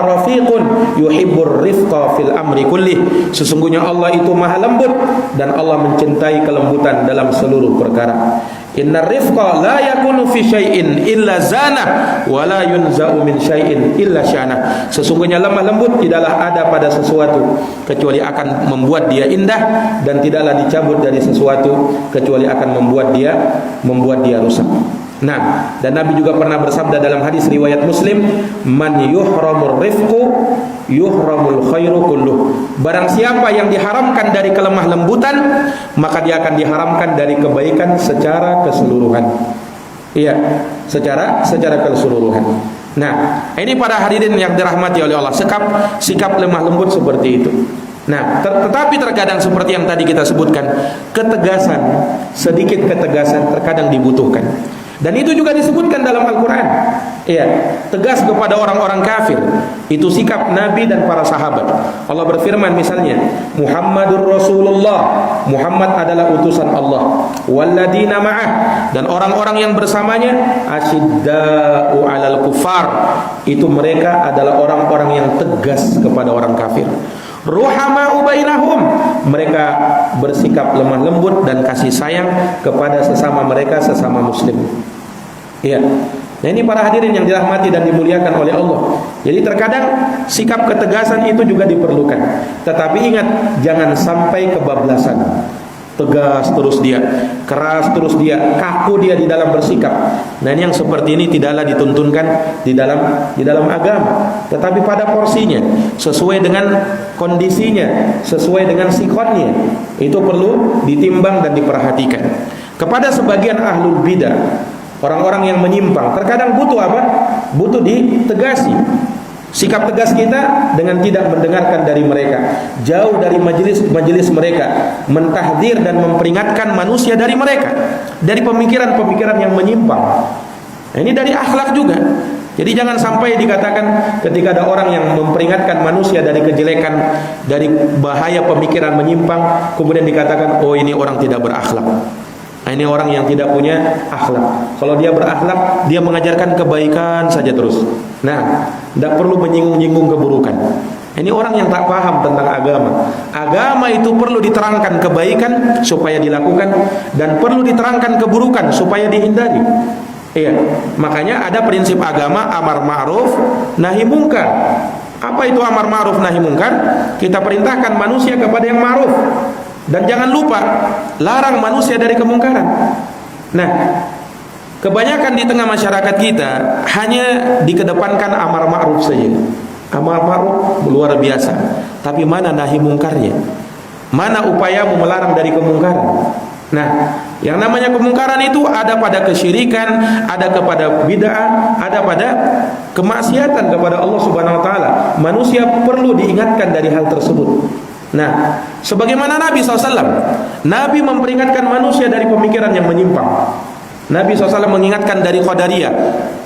rafiqun yuhibbur rifqa fil amri kulli. Sesungguhnya Allah itu maha lembut dan Allah mencintai kelembutan dalam seluruh perkara. Innar rifqa la yakunu fi syai'in illa zana wa la yunza'u min syai'in illa syana. Sesungguhnya lemah lembut tidaklah ada pada sesuatu kecuali akan membuat dia indah, dan tidaklah dicabut dari sesuatu kecuali akan membuat dia rusak. Nah, dan Nabi juga pernah bersabda dalam hadis riwayat Muslim, man yuhramur rifqu yuhramul khairu kulluh. Barang siapa yang diharamkan dari kelemah lembutan, maka dia akan diharamkan dari kebaikan secara keseluruhan. Iya, secara keseluruhan. Nah, ini para hadirin yang dirahmati oleh Allah, sikap lemah lembut seperti itu. Nah, tetapi terkadang seperti yang tadi kita sebutkan, ketegasan, sedikit ketegasan terkadang dibutuhkan. Dan itu juga disebutkan dalam Al-Quran. Iya, tegas kepada orang-orang kafir. Itu sikap Nabi dan para sahabat. Allah berfirman misalnya, Muhammadur Rasulullah, Muhammad adalah utusan Allah. Walladina ma'ah, dan orang-orang yang bersamanya, asyidda'u 'alal kufar, itu mereka adalah orang-orang yang tegas kepada orang kafir. Ruhama'u bainahum, mereka bersikap lemah lembut dan kasih sayang kepada sesama mereka, sesama muslim. Iya. Nah, ini para hadirin yang dirahmati dan dimuliakan oleh Allah. Jadi terkadang sikap ketegasan itu juga diperlukan. Tetapi ingat, jangan sampai kebablasan. Tegas terus dia, keras terus dia, kaku dia di dalam bersikap. Nah, ini yang seperti ini tidaklah dituntunkan di dalam agama, tetapi pada porsinya, sesuai dengan kondisinya, sesuai dengan sikonnya. Itu perlu ditimbang dan diperhatikan. Kepada sebagian ahlul bidah, orang-orang yang menyimpang, terkadang butuh apa? Butuh ditegasi. Sikap tegas kita dengan tidak mendengarkan dari mereka, jauh dari majelis mereka, mentahdir dan memperingatkan manusia dari mereka, dari pemikiran-pemikiran yang menyimpang. Nah, ini dari akhlak juga. Jadi jangan sampai dikatakan ketika ada orang yang memperingatkan manusia dari kejelekan, dari bahaya pemikiran menyimpang, kemudian dikatakan, oh ini orang tidak berakhlak. Nah, ini orang yang tidak punya akhlak. Kalau dia berakhlak, dia mengajarkan kebaikan saja terus. Nah, tidak perlu menyinggung-nyinggung keburukan. Ini orang yang tak paham tentang agama. Agama itu perlu diterangkan kebaikan supaya dilakukan, dan perlu diterangkan keburukan supaya dihindari. Iya, makanya ada prinsip agama amar ma'ruf nahi mungkar. Apa itu amar ma'ruf nahi mungkar? Kita perintahkan manusia kepada yang ma'ruf, dan jangan lupa larang manusia dari kemungkaran. Nah, kebanyakan di tengah masyarakat kita hanya dikedepankan amar ma'ruf saja. Amar ma'ruf luar biasa, tapi mana nahi mungkarnya? Mana upayamu melarang dari kemungkaran? Nah, yang namanya kemungkaran itu ada pada kesyirikan, ada kepada bid'ah, ada pada kemaksiatan kepada Allah Subhanahu wa taala. Manusia perlu diingatkan dari hal tersebut. Nah, sebagaimana Nabi SAW, Nabi memperingatkan manusia dari pemikiran yang menyimpang. Nabi SAW mengingatkan dari Qadariyah.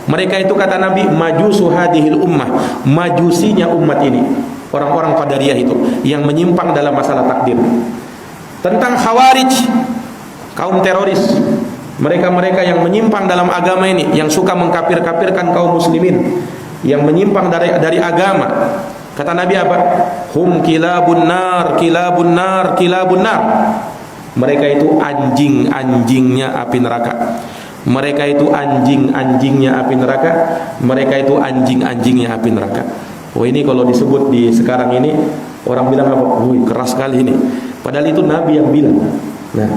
Mereka itu kata Nabi, majusu hadihil ummah, majusinya umat ini. Orang-orang Qadariyah itu yang menyimpang dalam masalah takdir. Tentang Khawarij, kaum teroris, mereka-mereka yang menyimpang dalam agama ini, yang suka mengkafir-kafirkan kaum muslimin, yang menyimpang dari agama. Kata Nabi apa? Hum kilabun nar, kilabun nar, kilabun nar. Mereka itu anjing-anjingnya api neraka. Mereka itu anjing-anjingnya api neraka. Mereka itu anjing-anjingnya api neraka. Oh, ini kalau disebut di sekarang ini, orang bilang apa? Wih, keras sekali ini. Padahal itu Nabi yang bilang. Nah,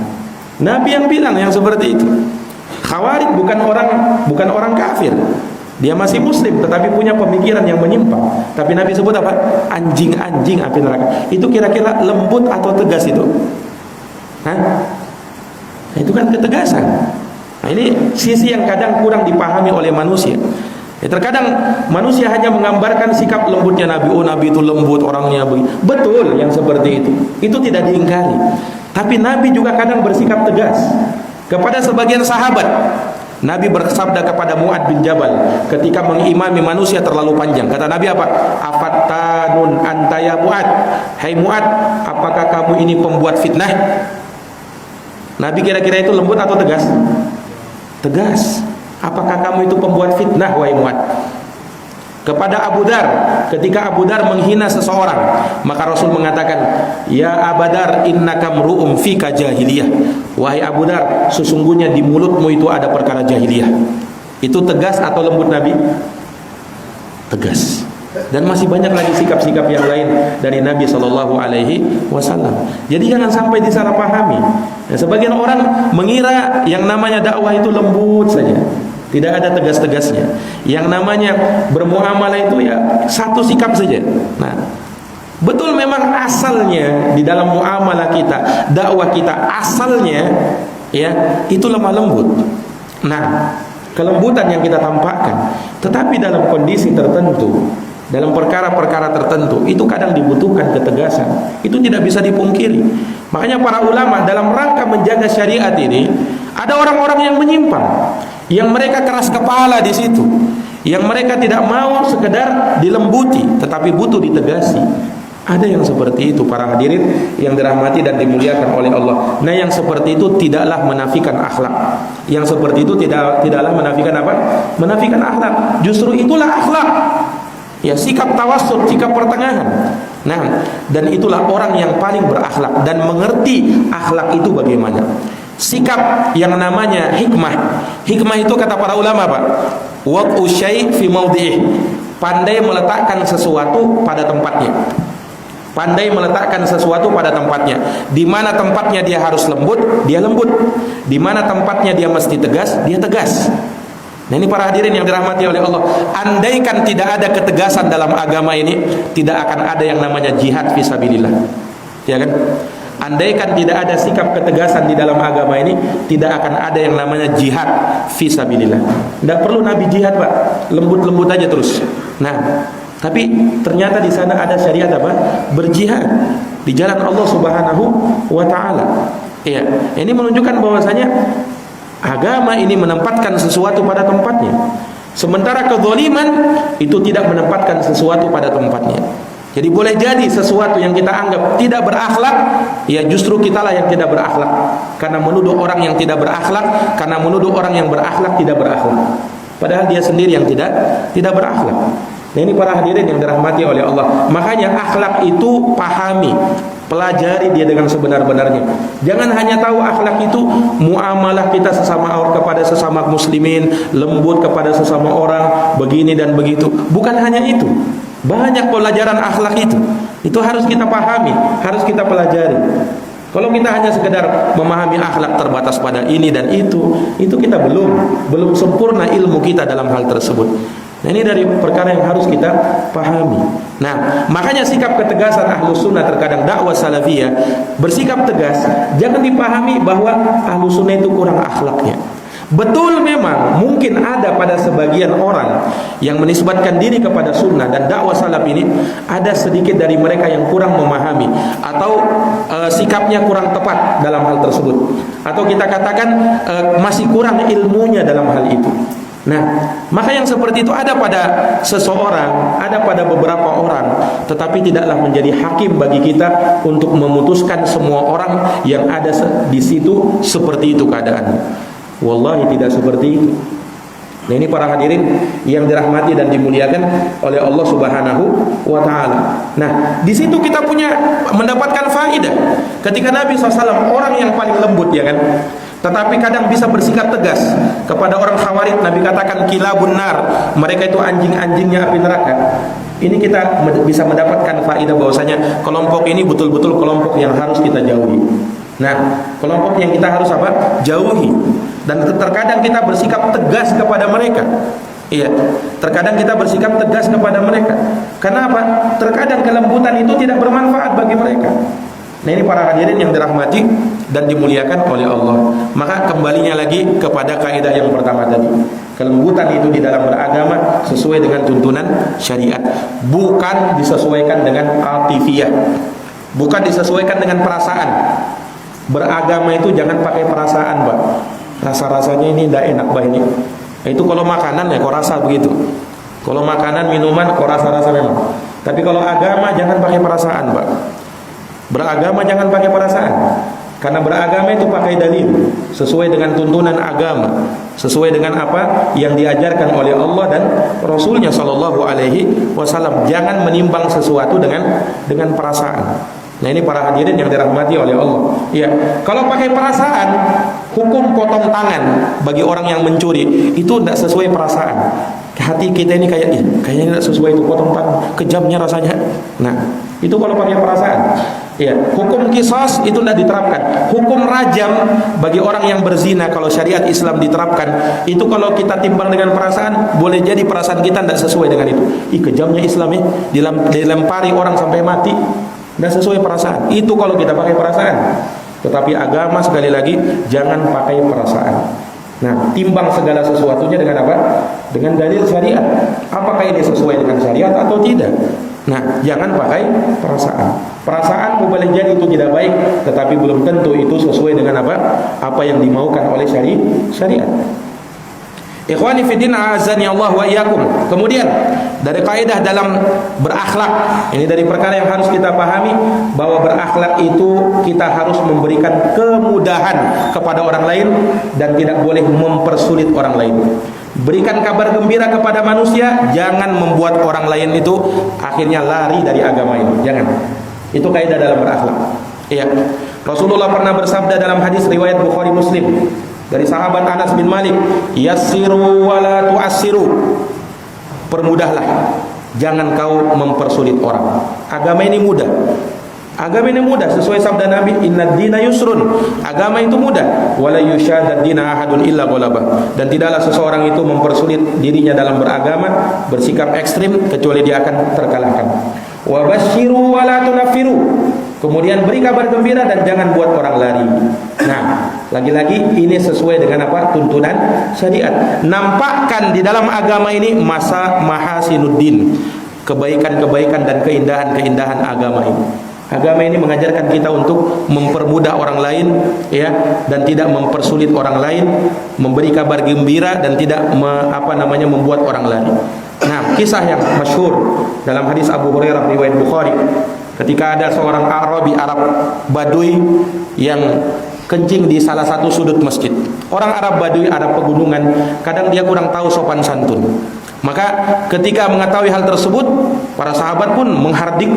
Nabi yang bilang yang seperti itu. Khawarij bukan orang kafir. Dia masih muslim tetapi punya pemikiran yang menyimpang. Tapi Nabi sebut apa? Anjing-anjing api neraka. Itu kira-kira lembut atau tegas itu? Hah? Nah, itu kan ketegasan. Nah, ini sisi yang kadang kurang dipahami oleh manusia. Terkadang manusia hanya menggambarkan sikap lembutnya Nabi. Oh, Nabi itu lembut orangnya. Betul yang seperti itu. Itu tidak diingkari. Tapi Nabi juga kadang bersikap tegas kepada sebagian sahabat. Nabi bersabda kepada Mu'ad bin Jabal ketika mengimami manusia terlalu panjang. Kata Nabi apa? Afattanun anta ya Mu'ad. Hai Mu'ad, apakah kamu ini pembuat fitnah? Nabi kira-kira itu lembut atau tegas? Tegas. Apakah kamu itu pembuat fitnah wahai Mu'ad? Kepada Abu Dar, ketika Abu Dar menghina seseorang, maka Rasul mengatakan, ya Abu Dar, innaka mru'um fika jahiliyah. Wahai Abu Dar, sesungguhnya di mulutmu itu ada perkara jahiliyah. Itu tegas atau lembut Nabi? Tegas. Dan masih banyak lagi sikap-sikap yang lain dari Nabi SAW. Jadi jangan sampai disalahpahami. Nah, sebagian orang mengira yang namanya dakwah itu lembut saja, tidak ada tegas-tegasnya. Yang namanya bermuamalah itu ya satu sikap saja. Nah, betul memang asalnya di dalam muamalah kita, dakwah kita asalnya ya itu lemah lembut. Nah, kelembutan yang kita tampakkan, tetapi dalam kondisi tertentu, dalam perkara-perkara tertentu itu kadang dibutuhkan ketegasan. Itu tidak bisa dipungkiri. Makanya para ulama dalam rangka menjaga syariat ini, ada orang-orang yang menyimpang, yang mereka keras kepala di situ, yang mereka tidak mau sekedar dilembuti, tetapi butuh ditegasi. Ada yang seperti itu para hadirin yang dirahmati dan dimuliakan oleh Allah. Nah, yang seperti itu tidaklah menafikan akhlak. Yang seperti itu tidaklah menafikan apa? Menafikan akhlak. Justru itulah akhlak. Ya, sikap tawassut, sikap pertengahan. Nah, dan itulah orang yang paling berakhlak dan mengerti akhlak itu bagaimana. Sikap yang namanya hikmah. Hikmah itu kata para ulama apa? Waq'u syai' fi mawdi'ih. Pandai meletakkan sesuatu pada tempatnya. Pandai meletakkan sesuatu pada tempatnya. Di mana tempatnya dia harus lembut, dia lembut. Di mana tempatnya dia mesti tegas, dia tegas. Nah, ini para hadirin yang dirahmati oleh Allah. Andaikan tidak ada ketegasan dalam agama ini, tidak akan ada yang namanya jihad fisabilillah. Ya kan? Andaikan tidak ada sikap ketegasan di dalam agama ini, tidak akan ada yang namanya jihad fisabilillah. Tidak perlu Nabi jihad, Pak. Lembut-lembut aja terus. Nah, tapi ternyata di sana ada syariat apa? Berjihad di jalan Allah Subhanahu wa taala. Iya, ini menunjukkan bahwasanya agama ini menempatkan sesuatu pada tempatnya. Sementara kezaliman itu tidak menempatkan sesuatu pada tempatnya. Jadi boleh jadi sesuatu yang kita anggap tidak berakhlak, ya justru kitalah yang tidak berakhlak. Karena menuduh orang yang tidak berakhlak, karena menuduh orang yang berakhlak tidak berakhlak. Padahal dia sendiri yang tidak berakhlak. Nah, ini para hadirin yang dirahmati oleh Allah. Makanya akhlak itu pahami, pelajari dia dengan sebenar-benarnya. Jangan hanya tahu akhlak itu muamalah kita kepada sesama muslimin, lembut kepada sesama orang, begini dan begitu. Bukan hanya itu. Banyak pelajaran akhlak itu. Itu harus kita pahami, harus kita pelajari. Kalau kita hanya sekedar memahami akhlak terbatas pada ini dan itu kita belum sempurna ilmu kita dalam hal tersebut. Nah, ini dari perkara yang harus kita pahami. Nah, makanya sikap ketegasan Ahlus Sunnah terkadang dakwah salafiyah bersikap tegas, jangan dipahami bahwa Ahlus Sunnah itu kurang akhlaknya. Betul, memang mungkin ada pada sebagian orang yang menisbatkan diri kepada sunnah dan dakwah salaf ini, ada sedikit dari mereka yang kurang memahami atau sikapnya kurang tepat dalam hal tersebut, atau kita katakan masih kurang ilmunya dalam hal itu. Nah, maka yang seperti itu ada pada seseorang, ada pada beberapa orang, tetapi tidaklah menjadi hakim bagi kita untuk memutuskan semua orang yang ada di situ seperti itu keadaannya. Wallahi tidak seperti itu. Nah, ini para hadirin yang dirahmati dan dimuliakan oleh Allah Subhanahu wa taala. Nah, di situ kita mendapatkan faedah. Ketika Nabi SAW orang yang paling lembut, ya kan? Tetapi kadang bisa bersikap tegas kepada orang Khawarij. Nabi katakan kilabun nar, mereka itu anjing-anjingnya api neraka. Ini kita bisa mendapatkan faedah bahwasanya kelompok ini betul-betul kelompok yang harus kita jauhi. Nah, kelompok yang kita harus jauhi. Dan terkadang kita bersikap tegas kepada mereka. Iya, terkadang kita bersikap tegas kepada mereka. Kenapa? Terkadang kelembutan itu tidak bermanfaat bagi mereka. Nah, ini para hadirin yang dirahmati dan dimuliakan oleh Allah. Maka kembalinya lagi kepada kaidah yang pertama tadi. Kelembutan itu di dalam beragama sesuai dengan tuntunan syariat, bukan disesuaikan dengan atifiyah, bukan disesuaikan dengan perasaan. Beragama itu jangan pakai perasaan, Pak. Rasa-rasanya ini tidak enak, Pak, ini. Itu kalau makanan ya kok rasa begitu. Kalau makanan, minuman kok rasa-rasa memang. Tapi kalau agama jangan pakai perasaan, Pak. Beragama jangan pakai perasaan. Karena beragama itu pakai dalil, sesuai dengan tuntunan agama, sesuai dengan apa yang diajarkan oleh Allah dan Rasulnya Shallallahu Alaihi Wasallam. Jangan menimbang sesuatu dengan perasaan. Nah, ini para hadirin yang dirahmati oleh Allah. Ya, kalau pakai perasaan, hukum potong tangan bagi orang yang mencuri itu tidak sesuai perasaan. Hati kita ini kayaknya tidak sesuai, itu potong tangan, kejamnya rasanya. Nah, itu kalau pakai perasaan. Ya, hukum qisas itu tidak diterapkan. Hukum rajam bagi orang yang berzina kalau syariat Islam diterapkan, itu kalau kita timbang dengan perasaan, boleh jadi perasaan kita tidak sesuai dengan itu. Kejamnya Islam ya, dilempari orang sampai mati. Dan sesuai perasaan. Itu kalau kita pakai perasaan. Tetapi agama sekali lagi jangan pakai perasaan. Nah, timbang segala sesuatunya dengan apa? Dengan dalil syariat. Apakah ini sesuai dengan syariat atau tidak? Nah, jangan pakai perasaan. Perasaan boleh jadi itu tidak baik, tetapi belum tentu itu sesuai dengan apa yang dimaukan oleh syariat. Ikhwani fiddin azani Allah wa iyyakum. Kemudian dari kaidah dalam berakhlak, ini dari perkara yang harus kita pahami, bahwa berakhlak itu kita harus memberikan kemudahan kepada orang lain dan tidak boleh mempersulit orang lain. Berikan kabar gembira kepada manusia, jangan membuat orang lain itu akhirnya lari dari agama ini. Jangan. Itu kaidah dalam berakhlak. Iya. Rasulullah pernah bersabda dalam hadis riwayat Bukhari Muslim dari sahabat Anas bin Malik, yassiru wa la tu'assiru. Permudahlah, jangan kau mempersulit orang. Agama ini mudah. Agama ini mudah sesuai sabda Nabi, innad dina yusrun. Agama itu mudah. Wala yushadad dina ahadun illa ghalabah. Dan tidaklah seseorang itu mempersulit dirinya dalam beragama, bersikap ekstrim, kecuali dia akan terkalahkan. Wa basyiru wa la tunaffiru. Kemudian beri kabar gembira dan jangan buat orang lari. Nah, lagi-lagi ini sesuai dengan apa? Tuntunan syariat. Nampakkan di dalam agama ini mahasinuddin, kebaikan-kebaikan dan keindahan-keindahan agama ini. Agama ini mengajarkan kita untuk mempermudah orang lain, ya, dan tidak mempersulit orang lain, memberi kabar gembira dan tidak membuat orang lari. Nah, kisah yang masyhur dalam hadis Abu Hurairah riwayat Bukhari, ketika ada seorang Arabi, Arab Badui yang kencing di salah satu sudut masjid. Orang Arab Badui, Arab pegunungan, kadang dia kurang tahu sopan santun. Maka ketika mengetahui hal tersebut, para sahabat pun menghardik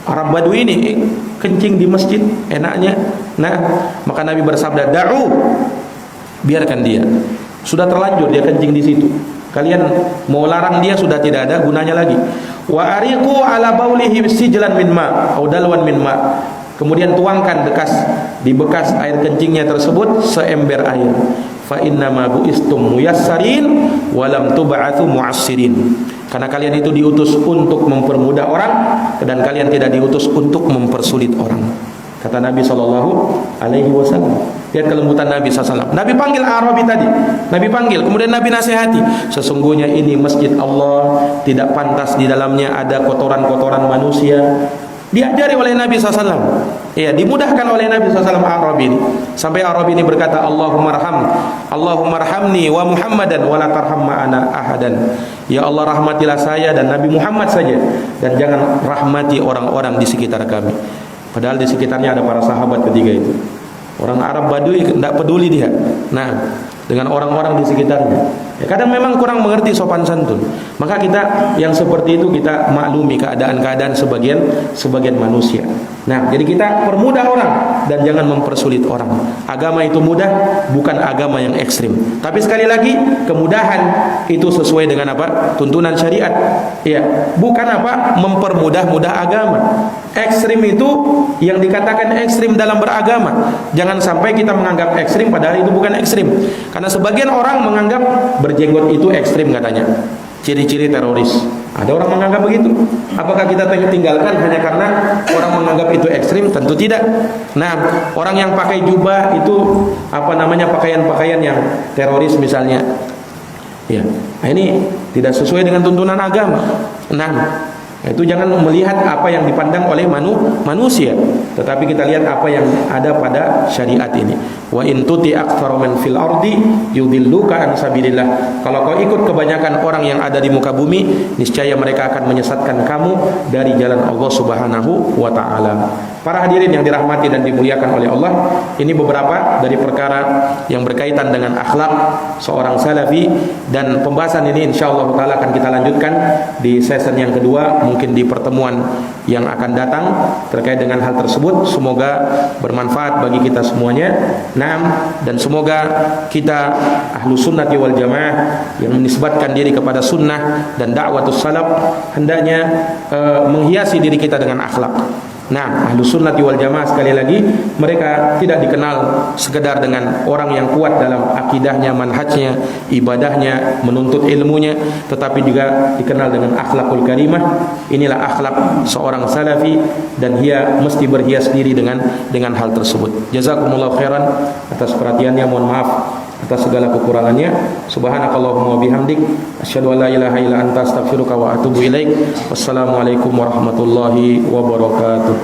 Arab Badui ini, kencing di masjid enaknya. Nah, maka Nabi bersabda, "Da'u, biarkan dia. Sudah terlanjur dia kencing di situ. Kalian mau larang dia sudah tidak ada gunanya lagi. Wa ariqu ala baulihi sijlan min ma, au dalwan min ma." Kemudian tuangkan di bekas air kencingnya tersebut seember air. Fa inna ma buistum muyassarin wa lam tub'atsu mu'assirin. Karena kalian itu diutus untuk mempermudah orang dan kalian tidak diutus untuk mempersulit orang. Kata Nabi SAW. Lihat kelembutan Nabi SAW. Nabi panggil Arabi tadi. Nabi panggil, kemudian Nabi nasihati. Sesungguhnya ini masjid Allah, tidak pantas di dalamnya ada kotoran-kotoran manusia. Diajari oleh Nabi SAW. Ya, dimudahkan oleh Nabi SAW Arabi ini. Sampai Arabi ini berkata, Allahumma arhamni wa Muhammadan wa la tarham ma'ana ahadan. Ya Allah, rahmatilah saya dan Nabi Muhammad saja, dan jangan rahmati orang-orang di sekitar kami. Padahal di sekitarnya ada para sahabat ketiga itu. Orang Arab Badui tidak peduli dia. Nah, dengan orang-orang di sekitarnya. Ya, kadang memang kurang mengerti sopan santun. Maka kita yang seperti itu kita maklumi keadaan-keadaan sebagian manusia. Nah, jadi kita permudah orang dan jangan mempersulit orang. Agama itu mudah, bukan agama yang ekstrim. Tapi sekali lagi, kemudahan itu sesuai dengan apa? Tuntunan syariat. Ya, bukan mempermudah-mudah agama. Ekstrim itu yang dikatakan ekstrim dalam beragama. Jangan sampai kita menganggap ekstrim padahal itu bukan ekstrim. Karena sebagian orang menganggap berjenggot itu ekstrim katanya. Ciri-ciri teroris. Ada orang menganggap begitu. Apakah kita tinggalkan hanya karena orang menganggap itu ekstrim? Tentu tidak. Nah, orang yang pakai jubah itu pakaian-pakaian yang teroris misalnya. Ya. Nah, ini tidak sesuai dengan tuntunan agama. Nah, itu jangan melihat apa yang dipandang oleh manusia, tetapi kita lihat apa yang ada pada syariat ini. Wa in tuti aktsara man fil ardi yudilluka an sabilillah. Kalau kau ikut kebanyakan orang yang ada di muka bumi, niscaya mereka akan menyesatkan kamu dari jalan Allah Subhanahu wa taala. Para hadirin yang dirahmati dan dimuliakan oleh Allah, ini beberapa dari perkara yang berkaitan dengan akhlak seorang salafi, dan pembahasan ini insyaallah taala akan kita lanjutkan di season yang kedua, mungkin di pertemuan yang akan datang terkait dengan hal tersebut. Semoga bermanfaat bagi kita semuanya. Dan semoga kita ahlu sunnati wal jamaah yang menisbatkan diri kepada sunnah dan da'watus salaf hendaknya menghiasi diri kita dengan akhlak. Nah, ahlu sunnati wal jamaah sekali lagi, mereka tidak dikenal sekedar dengan orang yang kuat dalam akidahnya, manhajnya, ibadahnya, menuntut ilmunya, tetapi juga dikenal dengan akhlakul karimah. Inilah akhlak seorang salafi, dan dia mesti berhias diri dengan hal tersebut. Jazakumullah khairan atas perhatiannya. Mohon maaf atas segala kekurangannya. Subhanakallahumma wabihamdik, asyhadu an la ilaha illa anta astaghfiruka wa atubu ilaik. Wassalamualaikum warahmatullahi wabarakatuh.